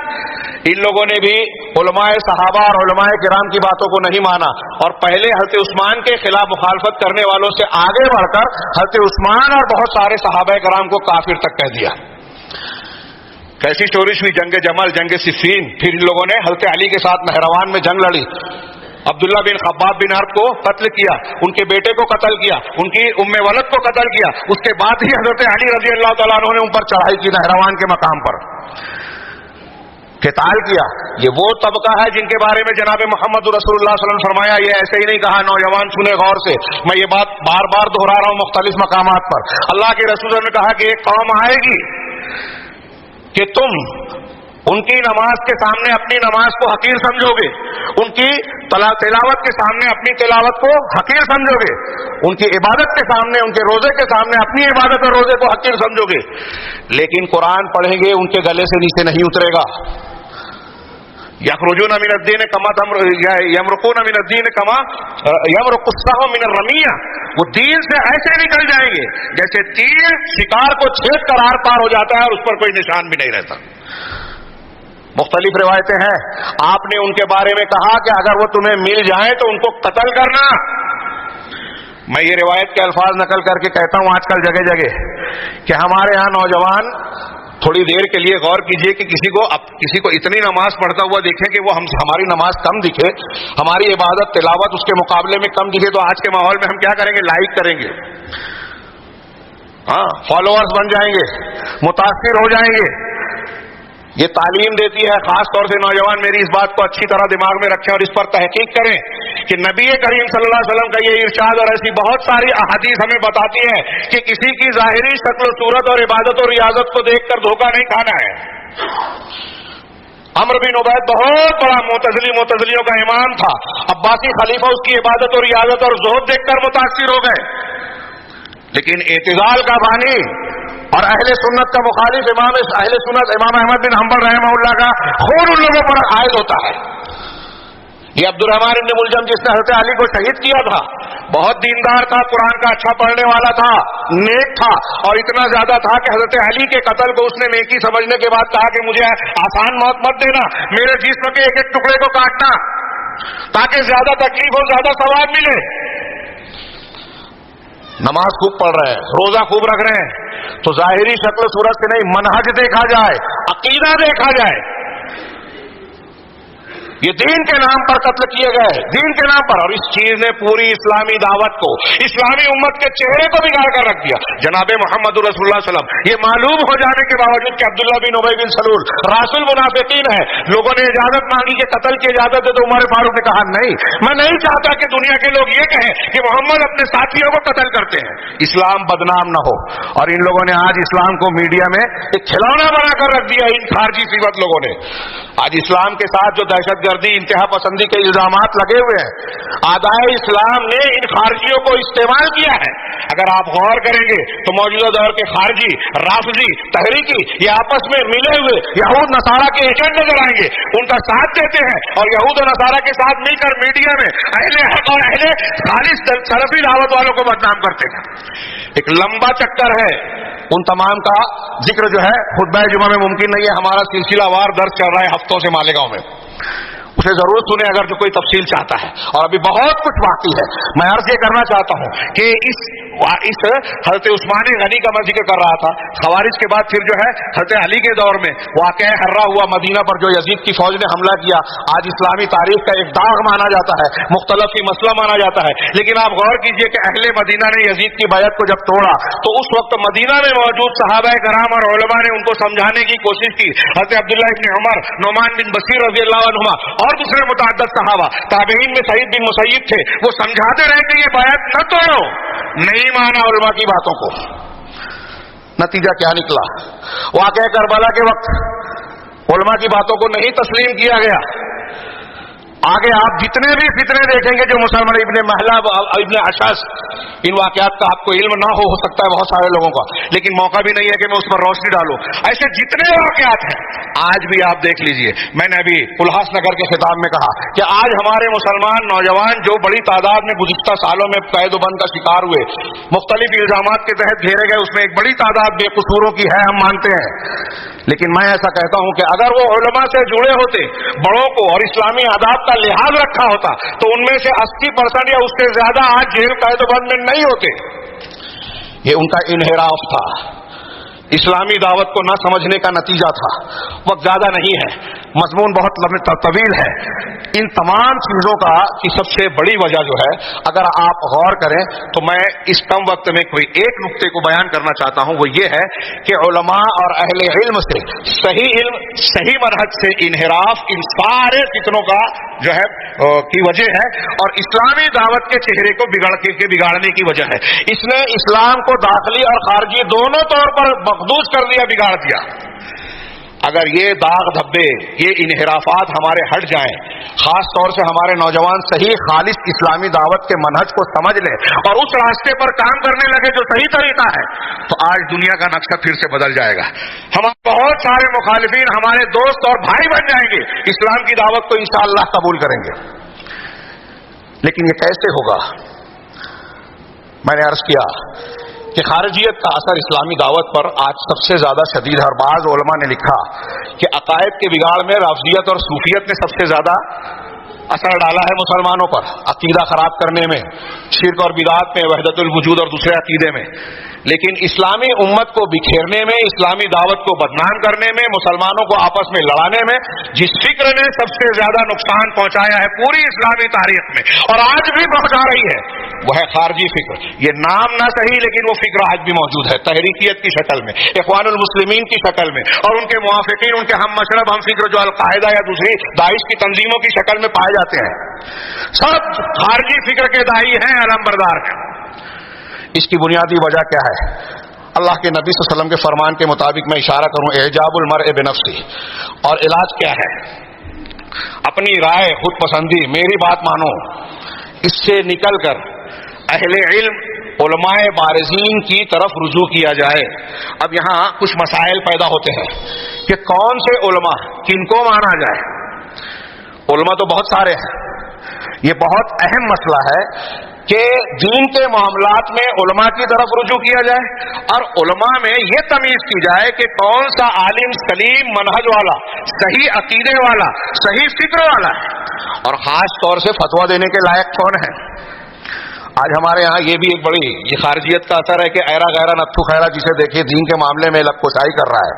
ان لوگوں نے بھی علماء صحابہ اور علماء کرام کی باتوں کو نہیں مانا اور پہلے حضرت عثمان کے خلاف مخالفت کرنے والوں سے آگے بڑھ کر حضرت عثمان اور بہت سارے صحابہ کرام کو کافر تک کہہ دیا۔ کیسی شورش ہوئی، جنگ جمل، جنگ صفین۔ پھر ان لوگوں نے حضرت علی کے ساتھ نہروان میں جنگ لڑی، عبداللہ بن خباب بن عرب کو قتل کیا، ان کے بیٹے کو قتل کیا، ان کی ام ولد کو قتل کیا۔ اس کے بعد ہی حضرت علی رضی اللہ تعالیٰ عنہ نے ان پر چڑھائی کی نہروان کے مقام پر۔ قتال کیا. یہ وہ طبقہ ہے جن کے بارے میں جناب محمد رسول اللہ صلی اللہ علیہ وسلم نے فرمایا. یہ ایسے ہی نہیں کہا نوجوان سنے غور سے, میں یہ بات بار بار دہرا رہا ہوں مختلف مقامات پر. اللہ کے رسول نے کہا کہ ایک قوم آئے گی کہ تم ان کی نماز کے سامنے اپنی نماز کو حقیر سمجھو گے, ان کی تلاوت کے سامنے اپنی تلاوت کو حقیر سمجھو گے, ان کی عبادت کے سامنے, ان کے روزے کے سامنے اپنی عبادت اور روزے کو حقیر سمجھو گے. لیکن قرآن پڑھیں گے ان کے گلے سے نیچے نہیں اترے گا. یخرجون من الدین کما یمرقون من الدین کما یمرق السهم من الرمیہ, وہ دین سے ایسے نکل جائیں گے جیسے تیر شکار کو چھید کر آر پار ہو جاتا ہے اور اس پر کوئی نشان بھی نہیں رہتا. مختلف روایتیں ہیں. آپ نے ان کے بارے میں کہا کہ اگر وہ تمہیں مل جائیں تو ان کو قتل کرنا. میں یہ روایت کے الفاظ نقل کر کے کہتا ہوں آج کل جگہ جگہ کہ ہمارے ہاں نوجوان تھوڑی دیر کے لیے غور کیجئے کہ کسی کو اتنی نماز پڑھتا ہوا دیکھیں کہ وہ ہماری نماز کم دکھے, ہماری عبادت تلاوت اس کے مقابلے میں کم دکھے, تو آج کے ماحول میں ہم کیا کریں گے؟ لائک کریں گے, ہاں فالوورز بن جائیں گے, متاثر ہو جائیں گے. یہ تعلیم دیتی ہے خاص طور سے نوجوان میری اس بات کو اچھی طرح دماغ میں رکھیں اور اس پر تحقیق کریں کہ نبی کریم صلی اللہ علیہ وسلم کا یہ ارشاد اور ایسی بہت ساری احادیث ہمیں بتاتی ہیں کہ کسی کی ظاہری شکل و صورت اور عبادت و ریاضت کو دیکھ کر دھوکہ نہیں کھانا ہے. عمرو بن عبید بہت بڑا معتزلیوں کا امام تھا. عباسی خلیفہ اس کی عبادت و ریاضت اور زہد دیکھ کر متاثر ہو گئے, لیکن اعتدال کا بانی اور اہل سنت کا مخالف اہل سنت امام احمد بن حنبل رحمہ اللہ کا خون ان لوگوں پر عائد ہوتا ہے. یہ عبد الرحمن بن ملجم جس نے حضرت علی کو شہید کیا تھا, بہت دیندار تھا, قرآن کا اچھا پڑھنے والا تھا, نیک تھا, اور اتنا زیادہ تھا کہ حضرت علی کے قتل کو اس نے نیکی سمجھنے کے بعد کہا کہ مجھے آسان موت مت دینا, میرے جسم کے ایک ایک ٹکڑے کو کاٹنا تاکہ زیادہ تکلیف ہو, زیادہ ثواب ملے. نماز خوب پڑھ رہے ہیں, روزہ خوب رکھ رہے ہیں, تو ظاہری شکل صورت سے نہیں منہج دیکھا جائے, عقیدہ دیکھا جائے. یہ دین کے نام پر قتل کیے گئے, دین کے نام پر, اور اس چیز نے پوری اسلامی دعوت کو, اسلامی امت کے چہرے کو بگاڑ کر رکھ دیا. جناب محمد رسول اللہ صلی اللہ علیہ وسلم یہ معلوم ہو جانے کے باوجود کہ عبداللہ بن ابی بن سلول راس المنافقین ہے, لوگوں نے اجازت مانگی کہ قتل کی اجازت ہے, تو عمر فاروق نے کہا نہیں, میں نہیں چاہتا کہ دنیا کے لوگ یہ کہیں کہ محمد اپنے ساتھیوں کو قتل کرتے ہیں, اسلام بدنام نہ ہو. اور ان لوگوں نے آج اسلام کو میڈیا میں ایک کھلونا بنا کر رکھ دیا. ان خارجی صفت لوگوں نے آج اسلام کے ساتھ جو دہشت گردی, انتہا پسندی کے الزامات لگے ہوئے ہیں, اعدائے اسلام نے ان خارجیوں کو استعمال کیا ہے. اگر آپ غور کریں گے تو موجودہ دور کے خارجی, رافضی, تحریکی, یہ آپس میں ملے ہوئے یہود نصارہ کے ایجنٹ نظر آئیں گے, ان کا ساتھ دیتے ہیں اور یہود و نصارہ کے ساتھ مل کر میڈیا میں اہل حق اور اہل خالص سلفی دعوت والوں کو بدنام کرتے ہیں. ایک لمبا چکر ہے, ان تمام کا ذکر جو ہے خطبہ جمعہ میں ممکن نہیں ہے. ہمارا سلسلہ وار درس چل رہا ہے ہفتوں سے مالیگاؤں میں, اسے ضرور سنیں اگر جو کوئی تفصیل چاہتا ہے. اور ابھی بہت کچھ باقی ہے. میں عرض یہ کرنا چاہتا ہوں کہ اس حضرت عثمان غنی کا میں ذکر کر رہا تھا. خوارج کے بعد پھر جو ہے حضرت علی کے دور میں واقعہ حرہ ہوا مدینہ پر, جو یزید کی فوج نے حملہ کیا. آج اسلامی تاریخ کا ایک داغ مانا جاتا ہے, مختلف مسئلہ مانا جاتا ہے. لیکن آپ غور کیجئے کہ اہل مدینہ نے یزید کی بیعت کو جب توڑا تو اس وقت مدینہ میں موجود صحابہ کرام اور علماء نے ان کو سمجھانے کی کوشش کی. حضرت عبداللہ ابن عمر, نعمان بن بشیر رضی اللہ عنہما اور دوسرے متعدد صحابہ, تابعین میں سعید بن مسیب تھے, وہ سمجھاتے رہے کہ یہ بیعت نہ توڑو. نہیں مانا علماء کی باتوں کو. نتیجہ کیا نکلا؟ واقعہ کربلا کے وقت علماء کی باتوں کو نہیں تسلیم کیا گیا. آگے آپ جتنے بھی فتنے دیکھیں گے جو مسلمان, ابن محلب, ابن اشعث, ان واقعات کا آپ کو علم نہ ہو سکتا ہے بہت سارے لوگوں کا, لیکن موقع بھی نہیں ہے کہ میں اس پر روشنی ڈالوں. ایسے جتنے واقعات ہیں آج بھی آپ دیکھ لیجئے. میں نے ابھی الحاص نگر کے خطاب میں کہا کہ آج ہمارے مسلمان نوجوان جو بڑی تعداد میں گزشتہ سالوں میں قید و بند کا شکار ہوئے, مختلف الزامات کے تحت گھیرے گئے, اس میں ایک بڑی تعداد بے قصوروں کی ہے, ہم مانتے ہیں. لیکن میں ایسا کہتا ہوں کہ اگر وہ علماء سے جڑے ہوتے, بڑوں کو اور اسلامی آداب کا لحاظ رکھا ہوتا, تو ان میں سے 80% یا اس سے زیادہ آج جیل قید و بند میں نہیں ہوتے. یہ ان کا انحراف تھا, اسلامی دعوت کو نہ سمجھنے کا نتیجہ تھا. وقت زیادہ نہیں ہے, مضمون بہت طویل ہے. ان تمام چیزوں کی سب سے بڑی وجہ جو ہے، اگر آپ غور کریں تو میں اس کم وقت میں کوئی ایک نقطے کو بیان کرنا چاہتا ہوں، وہ یہ ہے کہ علماء اور اہل علم سے صحیح علم، صحیح منہج سے انحراف ان سارے فتنوں کا جو ہے کی وجہ ہے، اور اسلامی دعوت کے چہرے کو بگاڑنے کی وجہ ہے. اس نے اسلام کو داخلی اور خارجی دونوں طور پر مخدوش کر دیا، بگاڑ دیا. اگر یہ داغ دھبے، یہ انحرافات ہمارے ہٹ جائیں، خاص طور سے ہمارے نوجوان صحیح خالص اسلامی دعوت کے منہج کو سمجھ لیں اور اس راستے پر کام کرنے لگے جو صحیح طریقہ ہے، تو آج دنیا کا نقشہ پھر سے بدل جائے گا. ہمارے بہت سارے مخالفین ہمارے دوست اور بھائی بن جائیں گے، اسلام کی دعوت کو انشاءاللہ قبول کریں گے. لیکن یہ کیسے ہوگا؟ میں نے عرض کیا کہ خارجیت کا اثر اسلامی دعوت پر آج سب سے زیادہ شدید ہے، اور بعض علماء نے لکھا کہ عقائد کے بگاڑ میں رافضیت اور صوفیت نے سب سے زیادہ اثر ڈالا ہے مسلمانوں پر، عقیدہ خراب کرنے میں، شرک اور بدعات میں، وحدت الوجود اور دوسرے عقیدے میں. لیکن اسلامی امت کو بکھیرنے میں، اسلامی دعوت کو بدنام کرنے میں، مسلمانوں کو آپس میں لڑانے میں جس فکر نے سب سے زیادہ نقصان پہنچایا ہے پوری اسلامی تاریخ میں، اور آج بھی پہنچا رہی ہے، وہ ہے خارجی فکر. یہ نام نہ صحیح لیکن وہ فکر آج بھی موجود ہے، تحریکیت کی شکل میں، اخوان المسلمین کی شکل میں، اور ان کے موافقین، ان کے ہم مشرب ہم فکر جو القاعدہ یا دوسری داعش کی تنظیموں کی شکل میں پائے جاتے ہیں، سب خارجی فکر کے داعی ہیں، علمبردار ہیں. اس کی بنیادی وجہ کیا ہے؟ اللہ کے نبی صلی اللہ علیہ وسلم کے فرمان کے مطابق میں اشارہ کروں، اعجاب المرء بنفسہ، اور علاج کیا ہے؟ اپنی رائے، خود پسندی، میری بات مانو، اس سے نکل کر اہل علم، علماء بارزین کی طرف رجوع کیا جائے. اب یہاں کچھ مسائل پیدا ہوتے ہیں کہ کون سے علماء، کن کو مانا جائے. علماء تو بہت سارے ہیں، یہ بہت اہم مسئلہ ہے کہ دین کے معاملات میں علماء کی طرف رجوع کیا جائے، اور علماء میں یہ تمیز کی جائے کہ کون سا عالم سلیم منہج والا، صحیح عقیدے والا، صحیح فکر والا ہے، اور خاص طور سے فتویٰ دینے کے لائق کون ہے. آج ہمارے ہاں یہ بھی ایک بڑی یہ خارجیت کا اثر ہے کہ ایرا غیرہ نتھو خیرہ جسے دیکھے دین کے معاملے میں لب کشائی کر رہا ہے،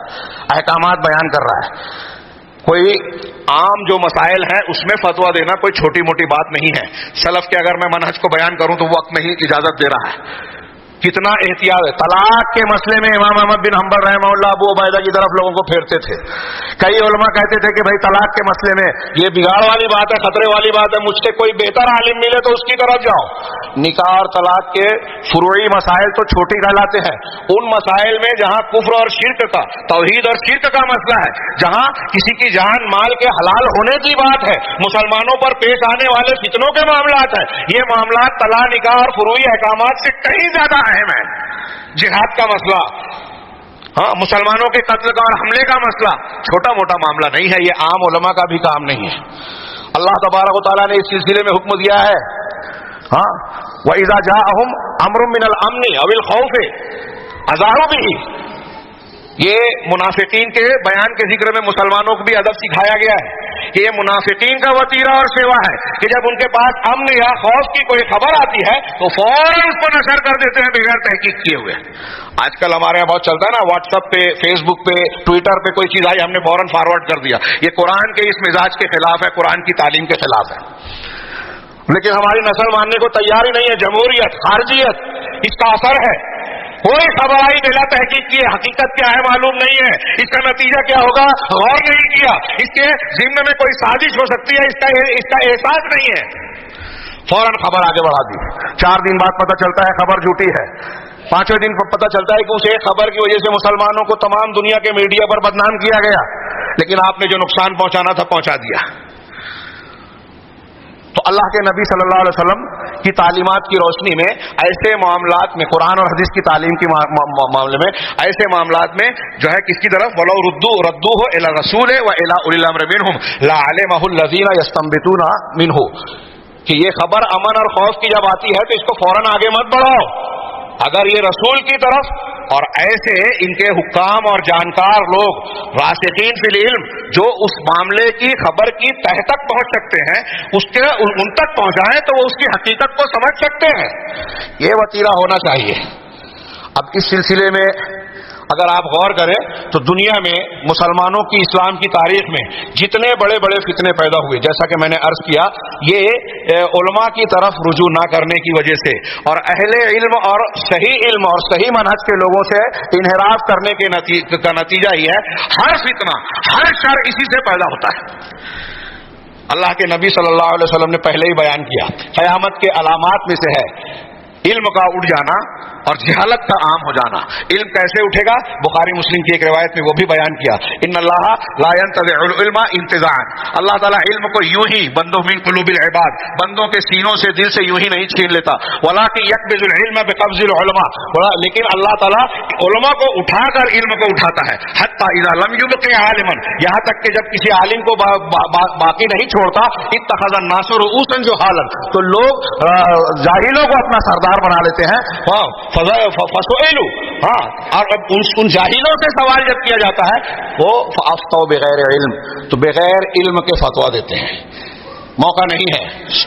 احکامات بیان کر رہا ہے. کوئی عام جو مسائل ہیں اس میں فتویٰ دینا کوئی چھوٹی موٹی بات نہیں ہے. سلف کے اگر میں منہج کو بیان کروں تو وقت نہیں اجازت دے رہا ہے. کتنا احتیاط ہے. طلاق کے مسئلے میں امام احمد بن حنبل رحمہ اللہ ابو عبیدہ کی طرف لوگوں کو پھیرتے تھے. کئی علماء کہتے تھے کہ بھائی طلاق کے مسئلے میں یہ بگاڑ والی بات ہے، خطرے والی بات ہے، مجھ سے کوئی بہتر عالم ملے تو اس کی طرف جاؤ. نکاح اور طلاق کے فروعی مسائل تو چھوٹی کہلاتے ہیں. ان مسائل میں جہاں کفر اور شرک کا، توحید اور شرک کا مسئلہ ہے، جہاں کسی کی جان مال کے حلال ہونے کی بات ہے، مسلمانوں پر پیش آنے والے فتنوں کے معاملات ہیں، یہ معاملات طلاق، نکاح اور فروعی احکامات سے کہیں زیادہ اہم ہے. جہاد کا مسئلہ، ہاں مسلمانوں کے قتل کا اور حملے کا مسئلہ چھوٹا موٹا معاملہ نہیں ہے، یہ عام علماء کا بھی کام نہیں ہے. اللہ تبارک و تعالیٰ نے اس سلسلے میں حکم دیا ہے، ہاں وَإِذَا جَاءَهُمْ أَمْرٌ مِّنَ الْأَمْنِ أَوِ الْخَوْفِ أَذَاعُوا بِهِ. یہ منافقین کے بیان کے ذکر میں مسلمانوں کو بھی ادب سکھایا گیا ہے کہ یہ منافقین کا وطیرہ اور سیوا ہے کہ جب ان کے پاس امن یا خوف کی کوئی خبر آتی ہے تو فوراً اس کو نشر کر دیتے ہیں بغیر تحقیق کیے ہوئے. آج کل ہمارے یہاں بہت چلتا ہے نا، واٹس ایپ پہ، فیس بک پہ، ٹویٹر پہ کوئی چیز آئی ہم نے فوراً فارورڈ کر دیا. یہ قرآن کے اس مزاج کے خلاف ہے، قرآن کی تعلیم کے خلاف ہے. لیکن ہماری نسل ماننے کو تیار ہی نہیں ہے. جمہوریت، خارجیت، اس کا اثر ہے. کوئی خبر آئی بلا تحقیق کی، حقیقت کیا ہے معلوم نہیں ہے، اس کا نتیجہ کیا ہوگا غور نہیں کیا، اس کے ذمے میں کوئی سازش ہو سکتی ہے اس کا احساس نہیں ہے، فوراً خبر آگے بڑھا دی. 4 دن بعد پتہ چلتا ہے خبر جھوٹی ہے. 5ویں دن پتہ چلتا ہے کہ اس ایک خبر کی وجہ سے مسلمانوں کو تمام دنیا کے میڈیا پر بدنام کیا گیا، لیکن آپ نے جو نقصان پہنچانا تھا پہنچا دیا. تو اللہ کے نبی صلی اللہ علیہ وسلم کی تعلیمات کی روشنی میں ایسے معاملات میں، قرآن اور حدیث کی تعلیم کے معاملے میں، ایسے معاملات میں جو ہے کس کی طرف وَلَوْ رَدُّوهُ إِلَى الرَّسُولِ وَإِلَى أُولِي الْأَمْرِ مِنْهُمْ لَعَلِمَهُ الَّذِينَ يَسْتَنبِطُونَ مِنْهُ. کہ یہ خبر امن اور خوف کی جب آتی ہے تو اس کو فوراً آگے مت بڑھاؤ. اگر یہ رسول کی طرف اور ایسے ان کے حکام اور جانکار لوگ، راسخین فی العلم، جو اس معاملے کی خبر کی تہ تک پہنچ سکتے ہیں، ان تک پہنچائیں تو وہ اس کی حقیقت کو سمجھ سکتے ہیں. یہ وتیرہ ہونا چاہیے. اب اس سلسلے میں اگر آپ غور کریں تو دنیا میں مسلمانوں کی اسلام کی تاریخ میں جتنے بڑے بڑے فتنے پیدا ہوئے، جیسا کہ میں نے عرض کیا، یہ علماء کی طرف رجوع نہ کرنے کی وجہ سے اور اہل علم اور صحیح منہج کے لوگوں سے انحراف کرنے کا نتیجہ ہی ہے۔ ہر فتنہ، ہر شر اسی سے پیدا ہوتا ہے۔ اللہ کے نبی صلی اللہ علیہ وسلم نے پہلے ہی بیان کیا، قیامت کے علامات میں سے ہے علم کا اٹھ جانا اور جہالت کا عام ہو جانا۔ علم کیسے اٹھے گا؟ بخاری مسلم کی ایک روایت میں وہ بھی بیان کیا، ان اللہ لا ينتزع العلم انتزاعا، اللہ تعالیٰ علم کو یوں ہی بندوں من قلوب العباد، بندوں کے سینوں سے، دل سے یوں ہی نہیں چھین لیتا، ولکن یقبض العلم بقبض العلماء، لیکن اللہ تعالیٰ علماء کو اٹھا کر علم کو اٹھاتا ہے، حتی اذا لم یبق عالما، یہاں تک کہ جب کسی عالم کو باقی نہیں چھوڑتا، اتخذ الناس رؤوسا جہالا، تو لوگ جاہلوں کو اپنا سردار بنا لیتے ہیں، فسئلوا، اور اب ان جاہلوں سے سوال جب کیا جاتا ہے وہ فافتوا بغیر علم، تو بغیر علم کے فتوا دیتے ہیں، موقع نہیں ہے۔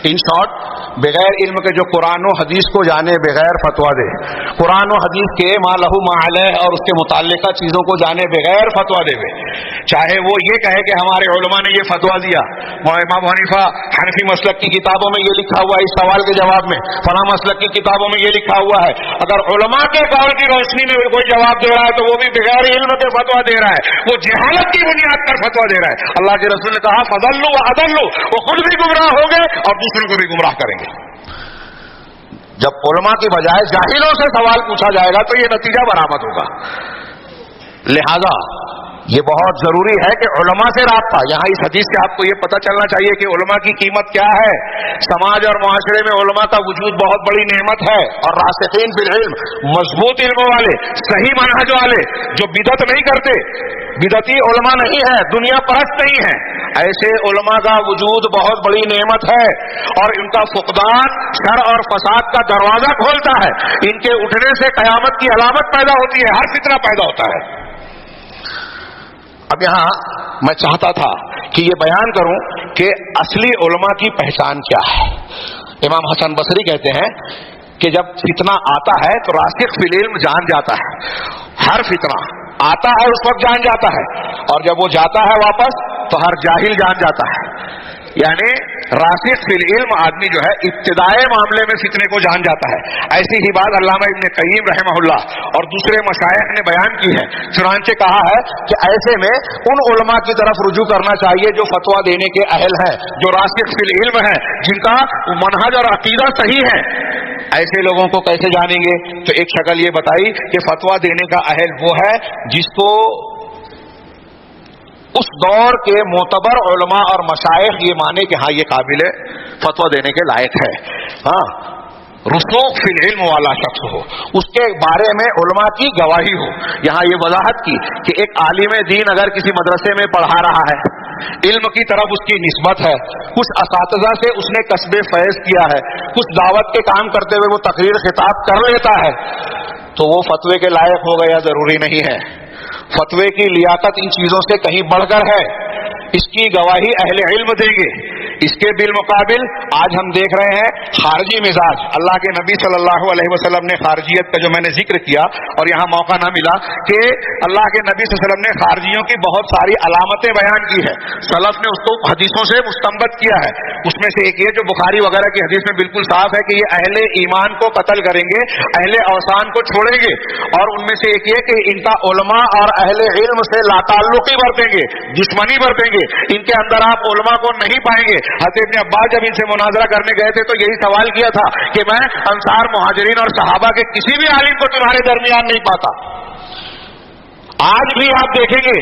ان شارٹ، بغیر علم کے جو قرآن و حدیث کو جانے، بغیر فتوا دے، قرآن و حدیث کے ما لہ ما علیہ اور اس کے متعلقہ چیزوں کو جانے بغیر فتوا دے، چاہے وہ یہ کہے کہ ہمارے علماء نے یہ فتوا دیا، امام حنیفہ حنفی مسلک کی کتابوں میں یہ لکھا ہوا ہے، اس سوال کے جواب میں فلاں مسلک کی کتابوں میں یہ لکھا ہوا ہے، اگر علماء کے قول کی روشنی میں کوئی جواب دے رہا ہے تو وہ بھی بغیر علم کے فتوا دے رہا ہے، وہ جہالت کی بنیاد پر فتوا دے رہا ہے۔ اللہ کے رسول نے کہا فضلوا واضلوا، وہ خود بھی گمراہ ہو گئے اور دوسروں کو بھی گمراہ کریں گے۔ جب علماء کی بجائے جاہلوں سے سوال پوچھا جائے گا تو یہ نتیجہ برآمد ہوگا۔ لہذا یہ بہت ضروری ہے کہ علماء سے رابطہ، یہاں اس حدیث سے آپ کو یہ پتہ چلنا چاہیے کہ علماء کی قیمت کیا ہے۔ سماج اور معاشرے میں علماء کا وجود بہت بڑی نعمت ہے، اور راسخین فی العلم، مضبوط علم والے، صحیح منہج والے، جو بدعت نہیں کرتے، بدعتی علماء نہیں ہے، دنیا پرست نہیں ہے، ایسے علماء کا وجود بہت بڑی نعمت ہے، اور ان کا فقدان شر اور فساد کا دروازہ کھولتا ہے۔ ان کے اٹھنے سے قیامت کی علامت پیدا ہوتی ہے، ہر فتنہ پیدا ہوتا ہے۔ اب یہاں میں چاہتا تھا کہ یہ بیان کروں کہ اصلی علماء کی پہچان کیا ہے۔ امام حسن بصری کہتے ہیں کہ جب فتنہ آتا ہے تو راسخ فی العلم جان جاتا ہے، ہر فتنہ آتا ہے اس وقت جان جاتا ہے، اور جب وہ جاتا ہے واپس تو ہر جاہل جان جاتا ہے۔ یعنی راسخ فی العلم آدمی جو ہے ابتدائی معاملے میں فتنے کو جان جاتا ہے۔ ایسی ہی بات علامہ ابن قیم رحمہ اللہ اور دوسرے مشائخ نے بیان کی ہے، چنانچہ کہا ہے کہ ایسے میں ان علماء کی طرف رجوع کرنا چاہیے جو فتویٰ دینے کے اہل ہیں، جو راسخ فی العلم ہیں، جن کا منہج اور عقیدہ صحیح ہے۔ ایسے لوگوں کو کیسے جانیں گے؟ تو ایک شکل یہ بتائی کہ فتویٰ دینے کا اہل وہ ہے جس کو اس دور کے معتبر علماء اور مشائخ یہ مانے کہ ہاں یہ قابل فتویٰ دینے کے لائق ہے، رسوخ فی العلم والا شخص ہو، اس کے بارے میں علماء کی گواہی ہو۔ یہاں یہ وضاحت کی کہ ایک عالم دین اگر کسی مدرسے میں پڑھا رہا ہے، علم کی طرف اس کی نسبت ہے، کچھ اساتذہ سے اس نے کسب فیض کیا ہے، کچھ دعوت کے کام کرتے ہوئے وہ تقریر خطاب کر لیتا ہے، تو وہ فتوے کے لائق ہو گیا ضروری نہیں ہے۔ فتوے کی لیاقت ان چیزوں سے کہیں بڑھ کر ہے، اس کی گواہی اہل علم دیں گے۔ اس کے بالمقابل آج ہم دیکھ رہے ہیں خارجی مزاج۔ اللہ کے نبی صلی اللہ علیہ وسلم نے خارجیت کا جو میں نے ذکر کیا، اور یہاں موقع نہ ملا کہ اللہ کے نبی صلی اللہ علیہ وسلم نے خارجیوں کی بہت ساری علامتیں بیان کی ہے، سلف نے اس کو حدیثوں سے مستنبط کیا ہے۔ اس میں سے ایک یہ جو بخاری وغیرہ کی حدیث میں بالکل صاف ہے کہ یہ اہل ایمان کو قتل کریں گے، اہل اوثان کو چھوڑیں گے، اور ان میں سے ایک یہ کہ ان کا علماء اور اہل علم سے لا تعلقی برتیں گے، دشمنی برتیں گے، ان کے اندر آپ علماء کو نہیں پائیں گے۔ حضرت ابن عباس جب ان سے مناظرہ کرنے گئے تھے تو یہی سوال کیا تھا کہ میں انصار، مہاجرین اور صحابہ کے کسی بھی عالم کو تمہارے درمیان نہیں پاتا۔ آج بھی آپ دیکھیں گے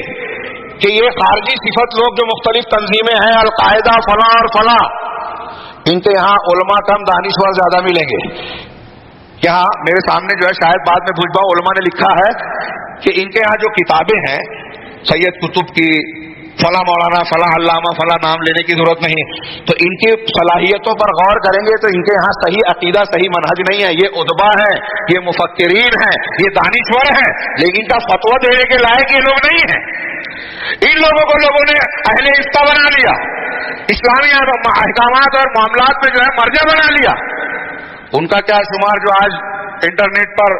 کہ یہ خارجی صفت لوگ جو مختلف تنظیمیں ہیں، القاعدہ فلاں اور فلاں، ان کے یہاں علماء کم دانشور زیادہ ملیں گے۔ یہاں میرے سامنے جو ہے، شاید بعد میں بھول جاؤں، علماء نے لکھا ہے کہ ان کے یہاں جو کتابیں ہیں سید قطب کی، فلاں مولانا، فلاں علامہ، فلاں نام لینے کی ضرورت نہیں، تو ان کی صلاحیتوں پر غور کریں گے تو ان کے یہاں صحیح عقیدہ، صحیح منہج نہیں ہے۔ یہ ادبا ہیں، یہ مفکرین ہیں، یہ دانشور ہیں، لیکن ان کا فتویٰ دینے کے لائق یہ لوگ نہیں ہیں۔ ان لوگوں کو لوگوں نے اہل افتاء بنا لیا، اسلامی احکامات اور معاملات میں جو ہے مرجع بنا لیا۔ ان کا کیا شمار جو آج انٹرنیٹ پر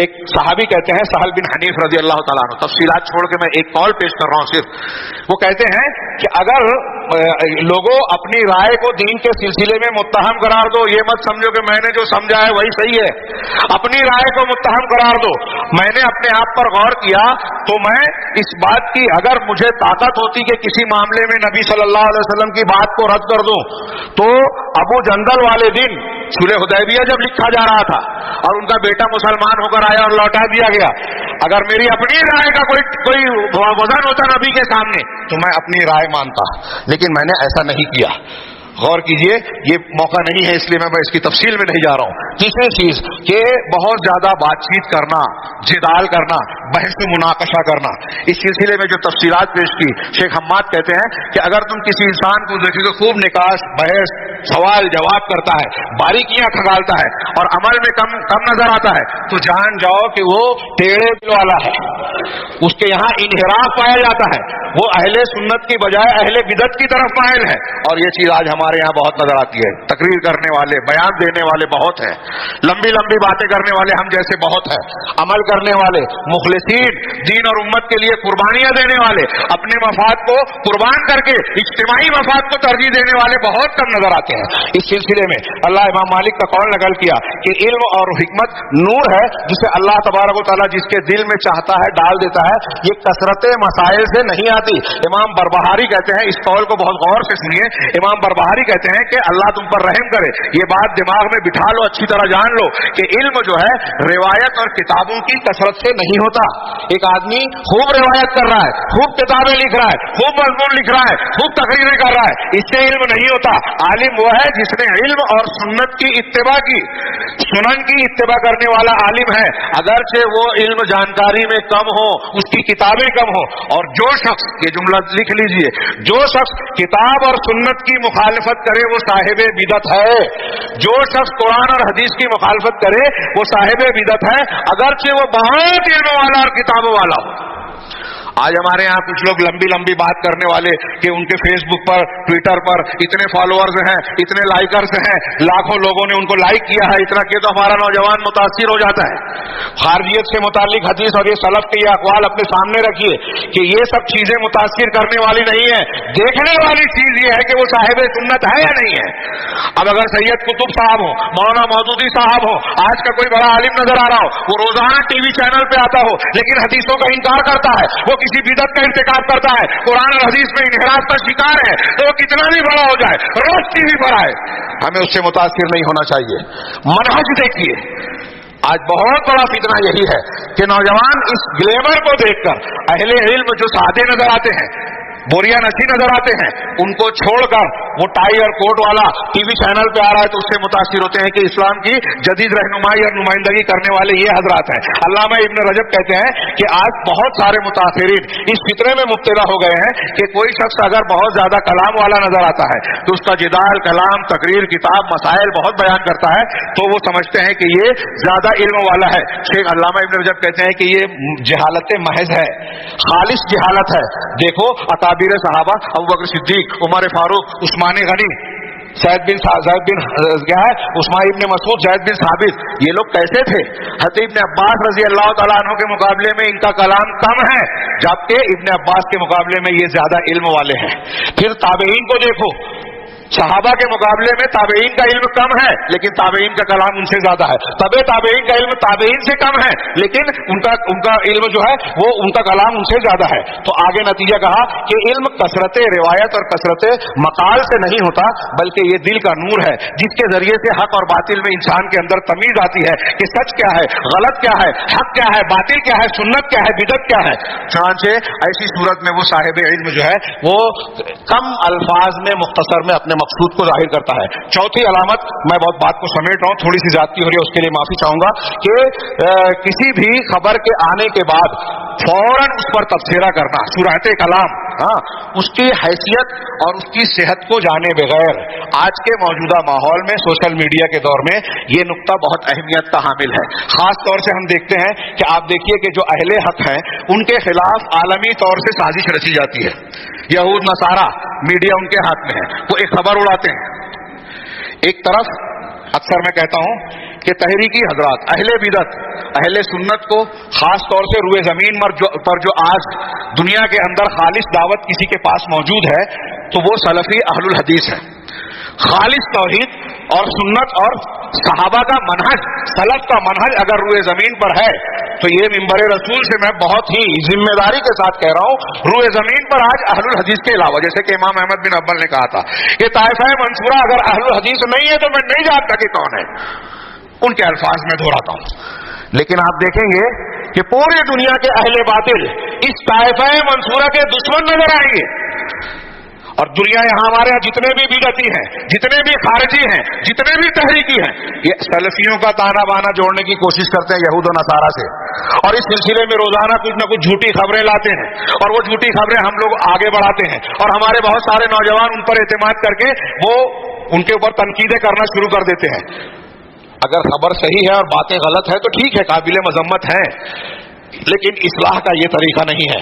ایک صحابی کہتے ہیں سہل بن حنیف رضی اللہ تعالیٰ عنہ، تفصیلات چھوڑ کے میں ایک قول پیش کر رہا ہوں صرف، وہ کہتے ہیں کہ اگر لوگوں اپنی رائے کو دین کے سلسلے میں متہم قرار دو، یہ مت سمجھو کہ میں نے جو سمجھا ہے وہی صحیح ہے، اپنی رائے کو متہم قرار دو۔ میں نے اپنے آپ پر غور کیا تو میں اس بات کی اگر مجھے طاقت ہوتی کہ کسی معاملے میں نبی صلی اللہ علیہ وسلم کی بات کو رد کر دوں تو ابو جندل والے دن صلح حدیبیہ جب لکھا جا رہا تھا اور ان کا بیٹا مسلمان ہو کر آیا اور لوٹا دیا گیا، اگر میری اپنی رائے کا کوئی وزن ہوتا نبی کے سامنے تو میں اپنی رائے مانتا، لیکن میں نے ایسا نہیں کیا۔ غور کیجئے، یہ موقع نہیں ہے اس لیے میں اس کی تفصیل میں نہیں جا رہا ہوں۔ تیسری چیز کہ بہت زیادہ بات چیت کرنا، جدال کرنا، بحث و مناقشہ کرنا، اس سلسلے میں جو تفصیلات پیش کی شیخ حماد کہتے ہیں کہ اگر تم کسی انسان کو دیکھو کہ خوب نقاش، بحث، سوال جواب کرتا ہے، باریکیاں کھگالتا ہے اور عمل میں کم نظر آتا ہے تو جان جاؤ کہ وہ ٹیڑے دل والا ہے، اس کے یہاں انحراف پایا جاتا ہے، وہ اہل سنت کی بجائے اہل بدعت کی طرف مائل ہے۔ اور یہ چیز آج ہمارے یہاں بہت نظر آتی ہے، تقریر کرنے والے، بیان دینے والے بہت ہیں، لمبی لمبی باتیں کرنے والے ہم جیسے بہت ہیں، عمل کرنے والے، مخلصین، دین اور امت کے لیے قربانیاں دینے والے، اپنے مفاد کو قربان کر کے اجتماعی مفاد کو ترجیح دینے والے بہت کم نظر آتے ہیں۔ اس سلسلے میں اللہ امام مالک کا قول نقل کیا کہ علم اور حکمت نور ہے جسے اللہ تبارک و تعالیٰ جس کے دل میں چاہتا ہے ڈال دیتا ہے، یہ کثرت مسائل سے نہیں آتی۔ امام بربہاری کہتے ہیں، اس قول کو بہت غور سے سنیے، امام بربہاری کہتے ہیں کہ اللہ تم پر رحم کرے، یہ بات دماغ میں بٹھا لو، اچھی طرح جان لو کہ علم جو ہے روایت اور کتابوں کی کثرت سے نہیں ہوتا۔ ایک آدمی خوب روایت کر رہا ہے، خوب کتابیں لکھ رہا ہے، خوب مضمون لکھ رہا ہے، خوب تقریریں کر رہا ہے، اس سے علم نہیں ہوتا۔ عالم وہ ہے جس نے علم اور سنت کی اتباع کی، سنن کی اتباع کرنے والا عالم ہے، اگرچہ وہ علم جانکاری میں کم ہو، اس کی کتابیں کم ہو۔ اور جو شخص، یہ جملہ لکھ لیجئے، جو شخص کتاب اور سنت کی مخالفت کرے وہ صاحب بدعت ہے، جو شخص قرآن اور حدیث کی مخالفت کرے وہ صاحب بدعت ہے، اگرچہ وہ بہت علم والا اور کتابوں والا ہو۔ آج ہمارے یہاں کچھ لوگ لمبی لمبی بات کرنے والے کہ ان کے فیس بک پر، ٹویٹر پر اتنے فالوورز ہیں، اتنے لائکرز ہیں، لاکھوں لوگوں نے ان کو لائک کیا ہے، اتنا کہ تو ہمارا نوجوان متاثر ہو جاتا ہے۔ خارجیت سے متعلق حدیث اور یہ سلف کے یہ اقوال اپنے سامنے رکھیے کہ یہ سب چیزیں متاثر کرنے والی نہیں ہے، دیکھنے والی چیز یہ ہے کہ وہ صاحب سنت ہے یا نہیں ہے۔ اب اگر سید قطب صاحب ہو، مولانا مودودی صاحب ہو، آج کا کوئی بڑا عالم نظر آ رہا ہو، وہ روزانہ ٹی وی چینل پہ آتا ہو لیکن حدیثوں کا انکار کرتا ہے، وہ کسی بدعت کا ارتکاب کرتا ہے، قرآن اور حدیث میں انحراف کا شکار ہے، تو وہ کتنا بھی بڑا ہو جائے روز ٹی وی پر آئے، ہمیں اس سے متاثر نہیں ہونا چاہیے۔ منہج دیکھیے، آج بہت بڑا فتنہ یہی ہے کہ نوجوان اس گلیمر کو دیکھ کر اہل علم جو سادے نظر آتے ہیں، بوریا نسی نظر آتے ہیں، ان کو چھوڑ کر وہ ٹائی اور کوٹ والا ٹی وی چینل پہ آ رہا ہے تو اس سے متاثر ہوتے ہیں کہ اسلام کی جدید رہنمائی اور نمائندگی کرنے والے یہ حضرات ہیں۔ علامہ ابن رجب کہتے ہیں کہ آج بہت سارے متاثرین اس فطرے میں مبتلا ہو گئے ہیں کہ کوئی شخص اگر بہت زیادہ کلام والا نظر آتا ہے تو اس کا جدال، کلام، تقریر، کتاب، مسائل بہت بیان کرتا ہے تو وہ سمجھتے ہیں کہ یہ زیادہ علم والا ہے۔ شیخ علامہ ابن رجب کہتے ہیں کہ یہ جہالت محض ہے، خالص جہالت ہے۔ دیکھو اکابر صحابہ، ابو بکر صدیق، عمر فاروق، عثمان غنی، زید بن کیا ہے، عثمان ابن مسعود، زید بن ثابت، یہ لوگ کیسے تھے؟ حضرت ابن عباس رضی اللہ تعالیٰ عنہ کے مقابلے میں ان کا کلام کم ہے، جبکہ ابن عباس کے مقابلے میں یہ زیادہ علم والے ہیں۔ پھر تابعین کو دیکھو، صحابہ کے مقابلے میں تابعین کا علم کم ہے لیکن تابعین کا کلام ان سے زیادہ ہے، تبع تابعین کا علم تابعین سے کم ہے لیکن ان کا علم جو ہے وہ ان کا کلام ان سے زیادہ ہے۔ تو آگے نتیجہ کہا کہ علم کثرت روایت اور کثرت مقال سے نہیں ہوتا بلکہ یہ دل کا نور ہے جس کے ذریعے سے حق اور باطل میں انسان کے اندر تمیز آتی ہے کہ سچ کیا ہے، غلط کیا ہے، حق کیا ہے، باطل کیا ہے، سنت کیا ہے، بدعت کیا ہے۔ چنانچہ ایسی صورت میں وہ صاحب علم جو ہے وہ کم الفاظ میں مختصر میں اپنے مقصود کو ظاہر کرتا ہے۔ چوتھی علامت، میں بہت بات کو سمیٹ رہا ہوں، تھوڑی سی زیادتی ہو رہی ہے اس کے لیے معافی چاہوں گا، کہ کسی بھی خبر کے آنے کے بعد فوراً اس پر تبصرہ کرنا، صورت کلام، اس کی حیثیت اور اس کی صحت کو جانے بغیر آج کے موجودہ ماحول میں سوشل میڈیا کے دور میں یہ نقطہ بہت اہمیت کا حامل ہے۔ خاص طور سے ہم دیکھتے ہیں کہ آپ دیکھیے کہ جو اہل حق ہیں ان کے خلاف عالمی طور سے سازش رچی جاتی ہے، یہود نصارہ، میڈیا ان کے ہاتھ میں ہے، وہ ایک خبر اڑاتے ہیں۔ ایک طرف اکثر میں کہتا ہوں کہ تحریکی حضرات اہل بدعت اہل سنت کو خاص طور سے روئے زمین پر جو آج دنیا کے اندر خالص دعوت کسی کے پاس موجود ہے تو وہ سلفی اہل الحدیث ہے. خالص توحید اور سنت اور صحابہ کا منہج، سلف کا منہج اگر روئے زمین پر ہے تو یہ منبر رسول سے میں بہت ہی ذمہ داری کے ساتھ کہہ رہا ہوں، روئے زمین پر آج اہل الحدیث کے علاوہ، جیسے کہ امام احمد بن حنبل نے کہا تھا کہ طائفہ منصورہ اگر اہل الحدیث نہیں ہے تو میں نہیں جانتا کہ کون ہے. ان کے الفاظ میں دہراتا ہوں. لیکن آپ دیکھیں گے کہ پوری دنیا کے اہل باطل اس طائفہ منصورہ کے دشمن نظر آئیں گے. اور دنیا یہاں ہمارے یہاں جتنے بھی بدعتی ہیں، جتنے بھی خارجی ہیں، جتنے بھی تحریکی ہیں، یہ سلفیوں کا تانا بانا جوڑنے کی کوشش کرتے ہیں یہود و نصارہ سے، اور اس سلسلے میں روزانہ کچھ نہ کچھ جھوٹی خبریں لاتے ہیں، اور وہ جھوٹی خبریں ہم لوگ آگے بڑھاتے ہیں، اور ہمارے بہت سارے نوجوان ان پر اعتماد کر کے وہ ان کے اوپر تنقیدیں کرنا شروع کر دیتے ہیں. اگر خبر صحیح ہے اور باتیں غلط ہے تو ٹھیک ہے، قابل مذمت ہے، لیکن اصلاح کا یہ طریقہ نہیں ہے.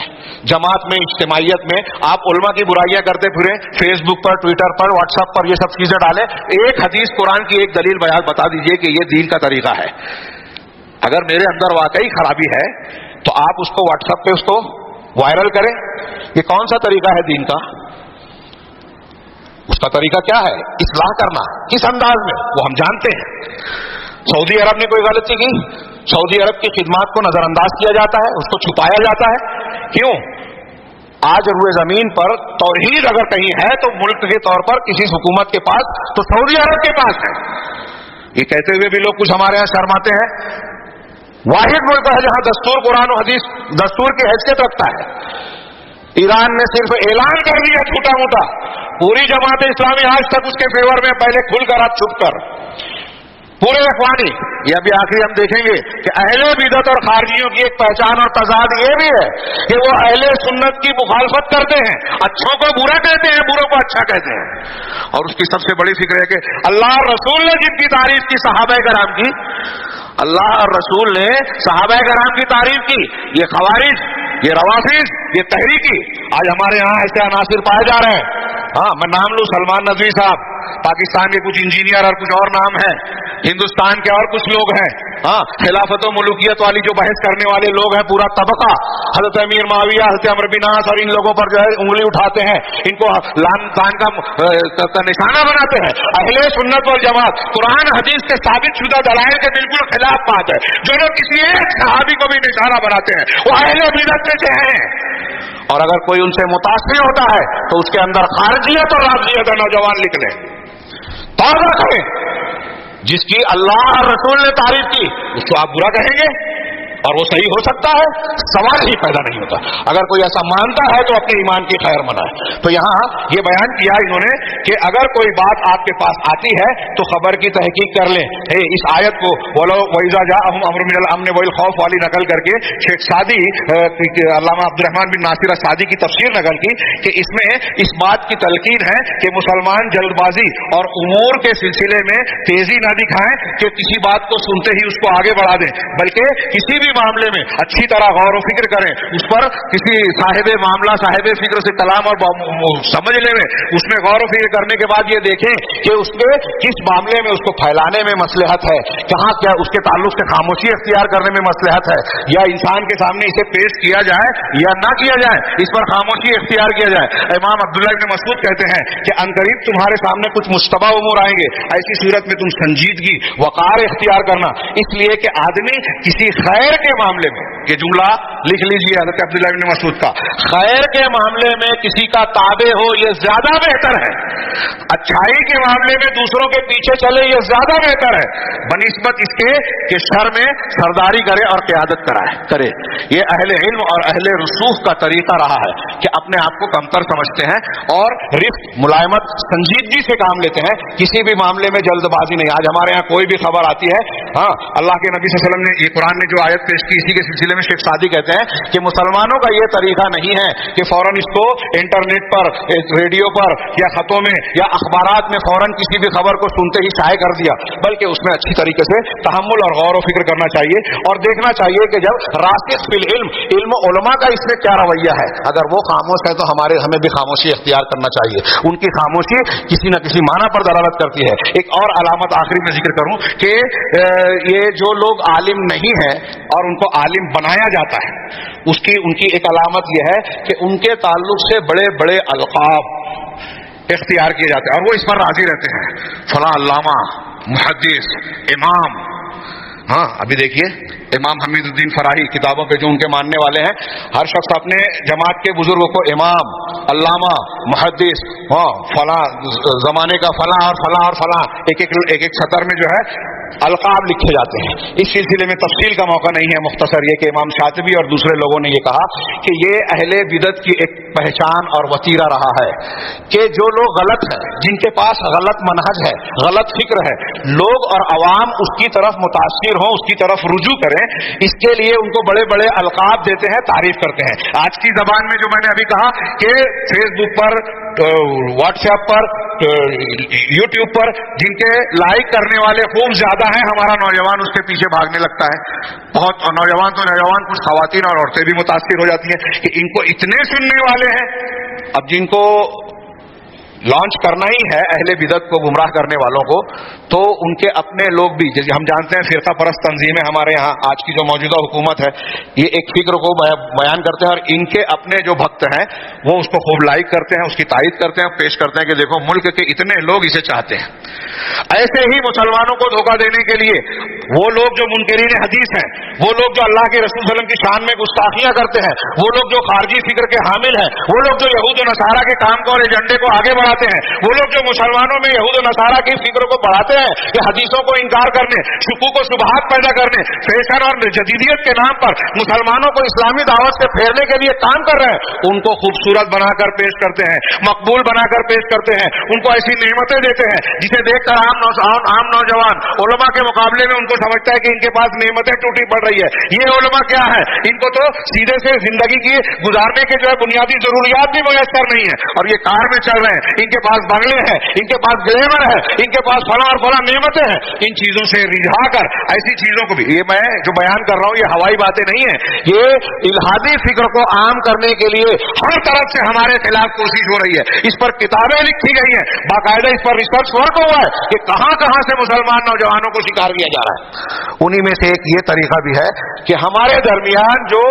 جماعت میں، اجتماعیت میں آپ علماء کی برائیاں کرتے پھریں، فیس بک پر، ٹویٹر پر، واٹس ایپ پر یہ سب چیزیں ڈالیں. ایک حدیث قرآن کی ایک دلیل بیان بتا دیجئے کہ یہ دین کا طریقہ ہے. اگر میرے اندر واقعی خرابی ہے تو آپ اس کو واٹس ایپ پہ اس کو وائرل کریں. یہ کون سا طریقہ ہے دین کا؟ اس کا طریقہ کیا ہے؟ اصلاح کرنا. کس انداز میں وہ ہم جانتے ہیں. سعودی عرب نے کوئی غلطی کی، سعودی عرب کی خدمات کو نظر انداز کیا جاتا ہے، اس کو چھپایا جاتا ہے. کیوں؟ آج روئے زمین پر توحید اگر کہیں ہے تو ملک کے طور پر کسی حکومت کے پاس تو سعودی عرب کے پاس ہے. یہ کہتے ہوئے بھی لوگ کچھ ہمارے یہاں شرماتے ہیں. واحد ملک ہے جہاں دستور قرآن و حدیث دستور کی حیثیت رکھتا ہے. ایران نے صرف اعلان کر دیا چھوٹا موٹا، پوری جماعت اسلامی آج تک اس کے فیور میں، پہلے کھل کر اب چھپ کر، پورے اخوانی. یہ ابھی آخری ہم دیکھیں گے کہ اہل بدعت اور خارجیوں کی ایک پہچان اور تضاد یہ بھی ہے کہ وہ اہل سنت کی مخالفت کرتے ہیں، اچھوں کو برا کہتے ہیں، بروں کو اچھا کہتے ہیں. اور اس کی سب سے بڑی فکر ہے کہ اللہ اور رسول نے جن کی تعریف کی صحابہ کرام کی، اللہ اور رسول نے صحابہ کرام کی تعریف کی، یہ خوارج، یہ روافض، یہ تحریکی آج ہمارے یہاں ایسے عناصر پائے جا رہے ہیں. ہاں میں نام لوں، سلمان ندوی صاحب، پاکستان کے کچھ انجینئر اور کچھ اور نام ہیں، ہندوستان کے اور کچھ لوگ ہیں، ہاں خلافت و ملوکیت والی جو بحث کرنے والے لوگ ہیں، پورا طبقہ حضرت امیر معاویہ، حضرت عمرو بن عاص اور ان لوگوں پر جو ہے انگلی اٹھاتے ہیں، ان کو لعن کا نشانہ بناتے ہیں. اہل سنت والجماعت قرآن حدیث کے ثابت شدہ دلائل کے بالکل خلاف بات ہے. جو لوگ کسی ایک صحابی کو بھی نشانہ بناتے ہیں وہ اہل بدعت میں سے ہیں. اور اگر کوئی ان سے متاثر ہوتا ہے تو اس کے اندر خارجیت اور رافضیت ہے. نوجوان لکھ لیں، توبہ کریں. جس کی اللہ اور رسول نے تعریف کی اس کو آپ برا کہیں گے اور وہ صحیح ہو سکتا ہے؟ سوال ہی پیدا نہیں ہوتا. اگر کوئی ایسا مانتا ہے تو اپنے ایمان کی خیر منائے. تو یہاں یہ بیان کیا انہوں نے کہ اگر کوئی بات آپ کے پاس آتی ہے تو خبر کی تحقیق کر لیں. اس آیت کو بولو وَإِذَا جَاءَهُمْ أَمْرٌ مِّنَ الْأَمْنِ وَالْخَوْفِ والی نقل کر کے شیخ سعدی، علامہ عبد الرحمن بن ناصر السعدی کی تفسیر نقل کی کہ اس میں اس بات کی تلقین ہے کہ مسلمان جلد بازی اور امور کے سلسلے میں تیزی نہ دکھائیں کہ کسی بات کو سنتے ہی اس کو آگے بڑھا دیں، بلکہ کسی بھی معاملے میں اچھی طرح غور و فکر کریں. اس پر کسی صاحب معاملہ، صاحب فکر سے کلام اور سمجھنے میں، اس میں غور و فکر کرنے کے بعد یہ دیکھیں کہ اس کے کس معاملے میں اس کو پھیلانے میں مصلحت ہے، کہاں کیا اس کے تعلق سے خاموشی اختیار کرنے میں مصلحت ہے، یا انسان کے سامنے اسے پیش کیا جائے یا نہ کیا جائے، اس پر خاموشی اختیار کیا جائے. امام عبداللہ بن مسعود کہتے ہیں کہ عنقریب تمہارے سامنے کچھ مشتبہ امور آئیں گے، ایسی صورت میں تم سنجیدگی، وقار اختیار کرنا، اس لیے کہ آدمی کسی خیر کے معاملے میں، یہ جملہ لکھ لیجیے حضرت عبداللہ بن مسعود کا، خیر کے معاملے میں کسی کا تابع ہو یہ زیادہ بہتر ہے، اچھائی کے معاملے میں دوسروں کے پیچھے چلے یہ زیادہ بہتر ہے، بنسبت اس کے کہ شر میں سرداری کرے اور قیادت کرے. یہ اہل علم اور اہل رسوخ کا طریقہ رہا ہے کہ اپنے آپ کو کمتر سمجھتے ہیں اور رفق، ملائمت، سنجیدگی سے کام لیتے ہیں، کسی بھی معاملے میں جلد بازی نہیں. آج ہمارے یہاں کوئی بھی خبر آتی ہے، ہاں اللہ کے نبی صلی اللہ علیہ وسلم نے یہ قرآن نے جو آیت پیش کی اسی کے سلسلے میں شیخ سعدی کہتے ہیں کہ مسلمانوں کا یہ طریقہ نہیں ہے کہ فوراً اس کو انٹرنیٹ پر، ریڈیو پر یا خطوں میں یا اخبارات میں فوراً کسی بھی خبر کو سنتے ہی شائع کر دیا، بلکہ اس میں اچھی طریقے سے تحمل اور غور و فکر کرنا چاہیے اور دیکھنا چاہیے کہ جب راسخ فی العلم، علم و علماء کا اس میں کیا رویہ ہے، اگر وہ خاموش ہے تو ہمیں بھی خاموشی اختیار کرنا چاہیے. ان کی خاموشی کسی نہ کسی معنی پر دلالت کرتی ہے. ایک اور علامت آخری میں ذکر کروں کہ یہ جو لوگ عالم نہیں ہیں اور ان کو عالم بنایا جاتا ہے، ان کی ایک علامت یہ ہے کہ ان کے تعلق سے بڑے بڑے القاب اختیار کیے جاتے ہیں اور وہ اس پر راضی رہتے ہیں، فلاں علامہ، محدث، امام. ہاں ابھی دیکھیے امام حمید الدین فراہی کتابوں پہ جو ان کے ماننے والے ہیں، ہر شخص اپنے جماعت کے بزرگوں کو امام، علامہ، محدث، فلاں زمانے کا فلاں اور فلاں اور فلاں، ایک سطر میں جو ہے القاب لکھے جاتے ہیں. اس سلسلے میں تفصیل کا موقع نہیں ہے، مختصر یہ کہ امام شاطبی اور دوسرے لوگوں نے یہ کہا کہ یہ اہل بدعت کی ایک پہچان اور وتیرہ رہا ہے کہ جو لوگ غلط ہیں، جن کے پاس غلط منہج ہے، غلط فکر ہے، لوگ اور عوام اس کی طرف متاثر ہوں، اس کی طرف رجوع کریں، اس کے لیے ان کو بڑے بڑے القاب دیتے ہیں، تعریف کرتے ہیں. آج کی زبان میں جو میں نے ابھی کہا کہ فیس بک پر، واٹس ایپ پر، یوٹیوب پر جن کے لائک کرنے والے خوب زیادہ ہیں، ہمارا نوجوان اس کے پیچھے بھاگنے لگتا ہے. بہت نوجوان تو نوجوان، کچھ خواتین اور عورتیں بھی متاثر ہو جاتی ہیں کہ ان کو اتنے سننے والے ہیں. اب جن کو لانچ کرنا ہی ہے اہل بدعت کو گمراہ کرنے والوں کو، تو ان کے اپنے لوگ بھی، جیسے ہم جانتے ہیں فرقہ پرست تنظیمیں ہمارے یہاں آج کی جو موجودہ حکومت ہے یہ ایک فکر کو بیان کرتے ہیں اور ان کے اپنے جو بھکت ہیں وہ اس کو خوب لائک کرتے ہیں، اس کی تائید کرتے ہیں، پیش کرتے ہیں کہ دیکھو ملک کے اتنے لوگ اسے چاہتے ہیں. ایسے ہی مسلمانوں کو دھوکہ دینے کے لیے وہ لوگ جو منکرین حدیث ہیں، وہ لوگ جو اللہ کے رسول صلی اللہ علیہ وسلم کی شان میں گستاخیاں کرتے ہیں، وہ لوگ جو خارجی فکر کے حامل ہیں، وہ لوگ جو یہود و نصارہ کے کام کو اور ایجنڈے کو آگے بڑھاتے ہیں، وہ لوگ جو مسلمانوں میں یہود و نصارہ کی فکر کو بڑھاتے ہیں کہ حدیثوں کو انکار کرنے، شکوک و شبہات پیدا کرنے، فیشن اور جدیدیت کے نام پر مسلمانوں کو اسلامی دعوت سے پھیرنے کے لیے کام کر رہے ہیں، ان کو خوبصورت بنا کر پیش کرتے ہیں، مقبول بنا کر پیش کرتے ہیں، ان کو ایسی نعمتیں دیتے ہیں جسے دیکھ کر عام نوجوان علماء کے مقابلے میں ان کو سمجھتا ہے کہ ان کے پاس نعمتیں ٹوٹی پڑ رہی ہے. یہ علماء کیا ہے؟ ان کو تو سیدھے سے زندگی کی گزارنے کے جو ہے بنیادی ضروریات بھی میسر نہیں ہے اور یہ کار میں چل رہے ہیں، ان کے پاس بنگلے ہیں، ان کے پاس گلیمر ہے، ان کے پاس فلاں اور فلاں نعمتیں ہیں. ان چیزوں سے رجھا کر ایسی چیزوں کو بھی، یہ میں جو بیان کر رہا ہوں یہ ہوائی باتیں نہیں ہیں، یہ الہادی فکر کو عام کرنے کے لیے ہر طرف سے ہمارے خلاف کوشش ہو رہی ہے. اس پر کتابیں لکھی گئی ہیں، باقاعدہ اس پر ریسرچ ورک ہوا ہے کہ کہاں کہاں سے مسلمان نوجوانوں کو شکار کیا جا رہا ہے. انہی میں سے ایک یہ طریقہ بھی ہے کہ ہمارے درمیان جو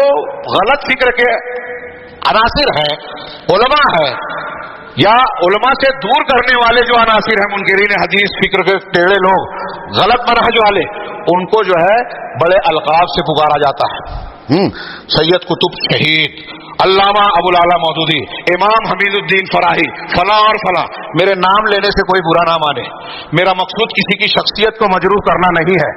غلط فکر کے عناصر ہیں، علماء ہیں یا علماء سے دور کرنے والے جو عناصر ہیں، منکرین حدیث فکر کے ٹیڑے لوگ، غلط منہج والے، ان کو جو ہے بڑے القاب سے پکارا جاتا ہے. سید قطب شہید، علامہ ابو العلا مودودی، امام حمید الدین فراہی، فلاں اور فلاں. میرے نام لینے سے کوئی برا نہ مانے، میرا مقصود کسی کی شخصیت کو مجروح کرنا نہیں ہے.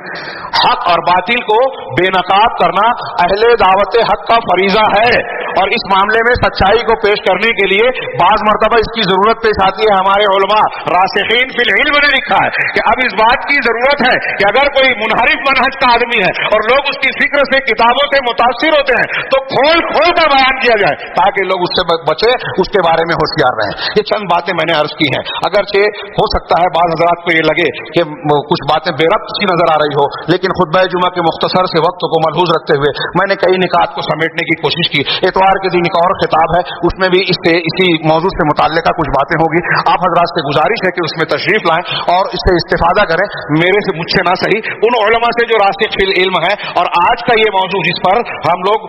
حق اور باطل کو بے نقاب کرنا اہل دعوت حق کا فریضہ ہے اور اس معاملے میں سچائی کو پیش کرنے کے لیے بعض مرتبہ اس کی ضرورت پیش آتی ہے. ہمارے علماء راسخین فی العلم نے لکھا ہے کہ اب اس بات کی ضرورت ہے کہ اگر کوئی منحرف منہج کا آدمی ہے اور لوگ اس کی فکر سے، کتابوں سے متاثر ہوتے ہیں تو کھول کھول کر بیان کیا جائے تاکہ لوگ اس سے بچے، اس کے بارے میں ہوشیار رہیں. یہ چند باتیں میں نے عرض کی ہیں. اگرچہ ہو سکتا ہے بعض حضرات کو یہ لگے کہ کچھ باتیں بے ربط سی نظر آ رہی ہو، لیکن خطبہ جمعہ کے مختصر سے وقت کو ملحوظ رکھتے ہوئے میں نے کئی نکات کو سمیٹنے کی کوشش کی. اتوار کے دن ایک اور خطاب ہے، اس میں بھی اسی موضوع سے متعلقہ کچھ باتیں ہوگی. آپ حضرات سے گزارش ہے کہ اس میں تشریف لائیں اور اس سے استفادہ کریں. میرے سے، مجھ سے نہ صحیح، ان علماء سے جو راسخ فی العلم ہے. اور آج کا یہ موضوع جس پر ہم لوگ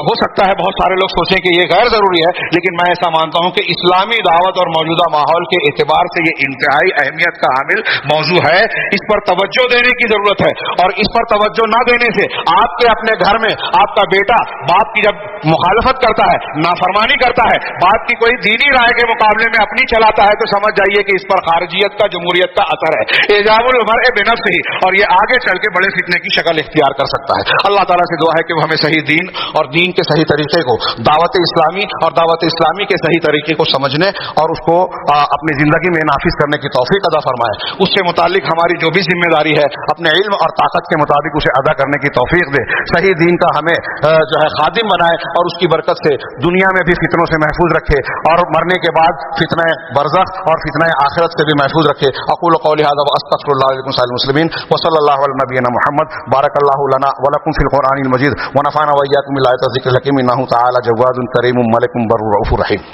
ہو سکتا ہے بہت سارے لوگ سوچیں کہ یہ غیر ضروری ہے، لیکن میں ایسا مانتا ہوں کہ اسلامی دعوت اور موجودہ ماحول کے اعتبار سے یہ انتہائی اہمیت کا حامل موضوع ہے. اس پر توجہ دینے کی ضرورت ہے اور اس پر توجہ نہ دینے سے آپ کے اپنے گھر میں آپ کا بیٹا باپ کی جب مخالفت خیانت کرتا ہے, نافرمانی کرتا ہے, بات کی کوئی دینی رائے کے مقابلے میں اپنی چلاتا ہے, تو سمجھ جائیے کہ اس پر خارجیت کا, جمہوریت کا اثر ہے. اعجاب المرء بنفسہ, اور یہ آگے چل کے بڑے فتنے کی شکل اختیار کر سکتا ہے. اللہ تعالیٰ سے دعا ہے کہ وہ ہمیں صحیح دین اور دین کے صحیح طریقے کو, دعوت اسلامی اور دعوت اسلامی کے صحیح طریقے کو سمجھنے اور اس کو اپنی زندگی میں نافذ کرنے کی توفیق عطا فرمائے. اس سے متعلق ہماری جو بھی ذمہ داری ہے اپنے علم اور طاقت کے مطابق اسے ادا کرنے کی توفیق دے. صحیح دین کا ہمیں جو ہے خادم بنائے, اور اس کی برکت سے دنیا میں بھی فتنوں سے محفوظ رکھے, اور مرنے کے بعد فتنہ برزخ اور فتنہ آخرت سے بھی محفوظ رکھے. اقول قولی ھذا واستغفر اللہ لکم سائر المسلمین وصلی اللہ علی نبینا محمد. بارک اللہ لنا ولکم فی القرآن المجید ونفعنا وإیاکم بالآیات الذکر الحکیم انہ تعالی جواد کریم ملک بر رؤوف رحیم.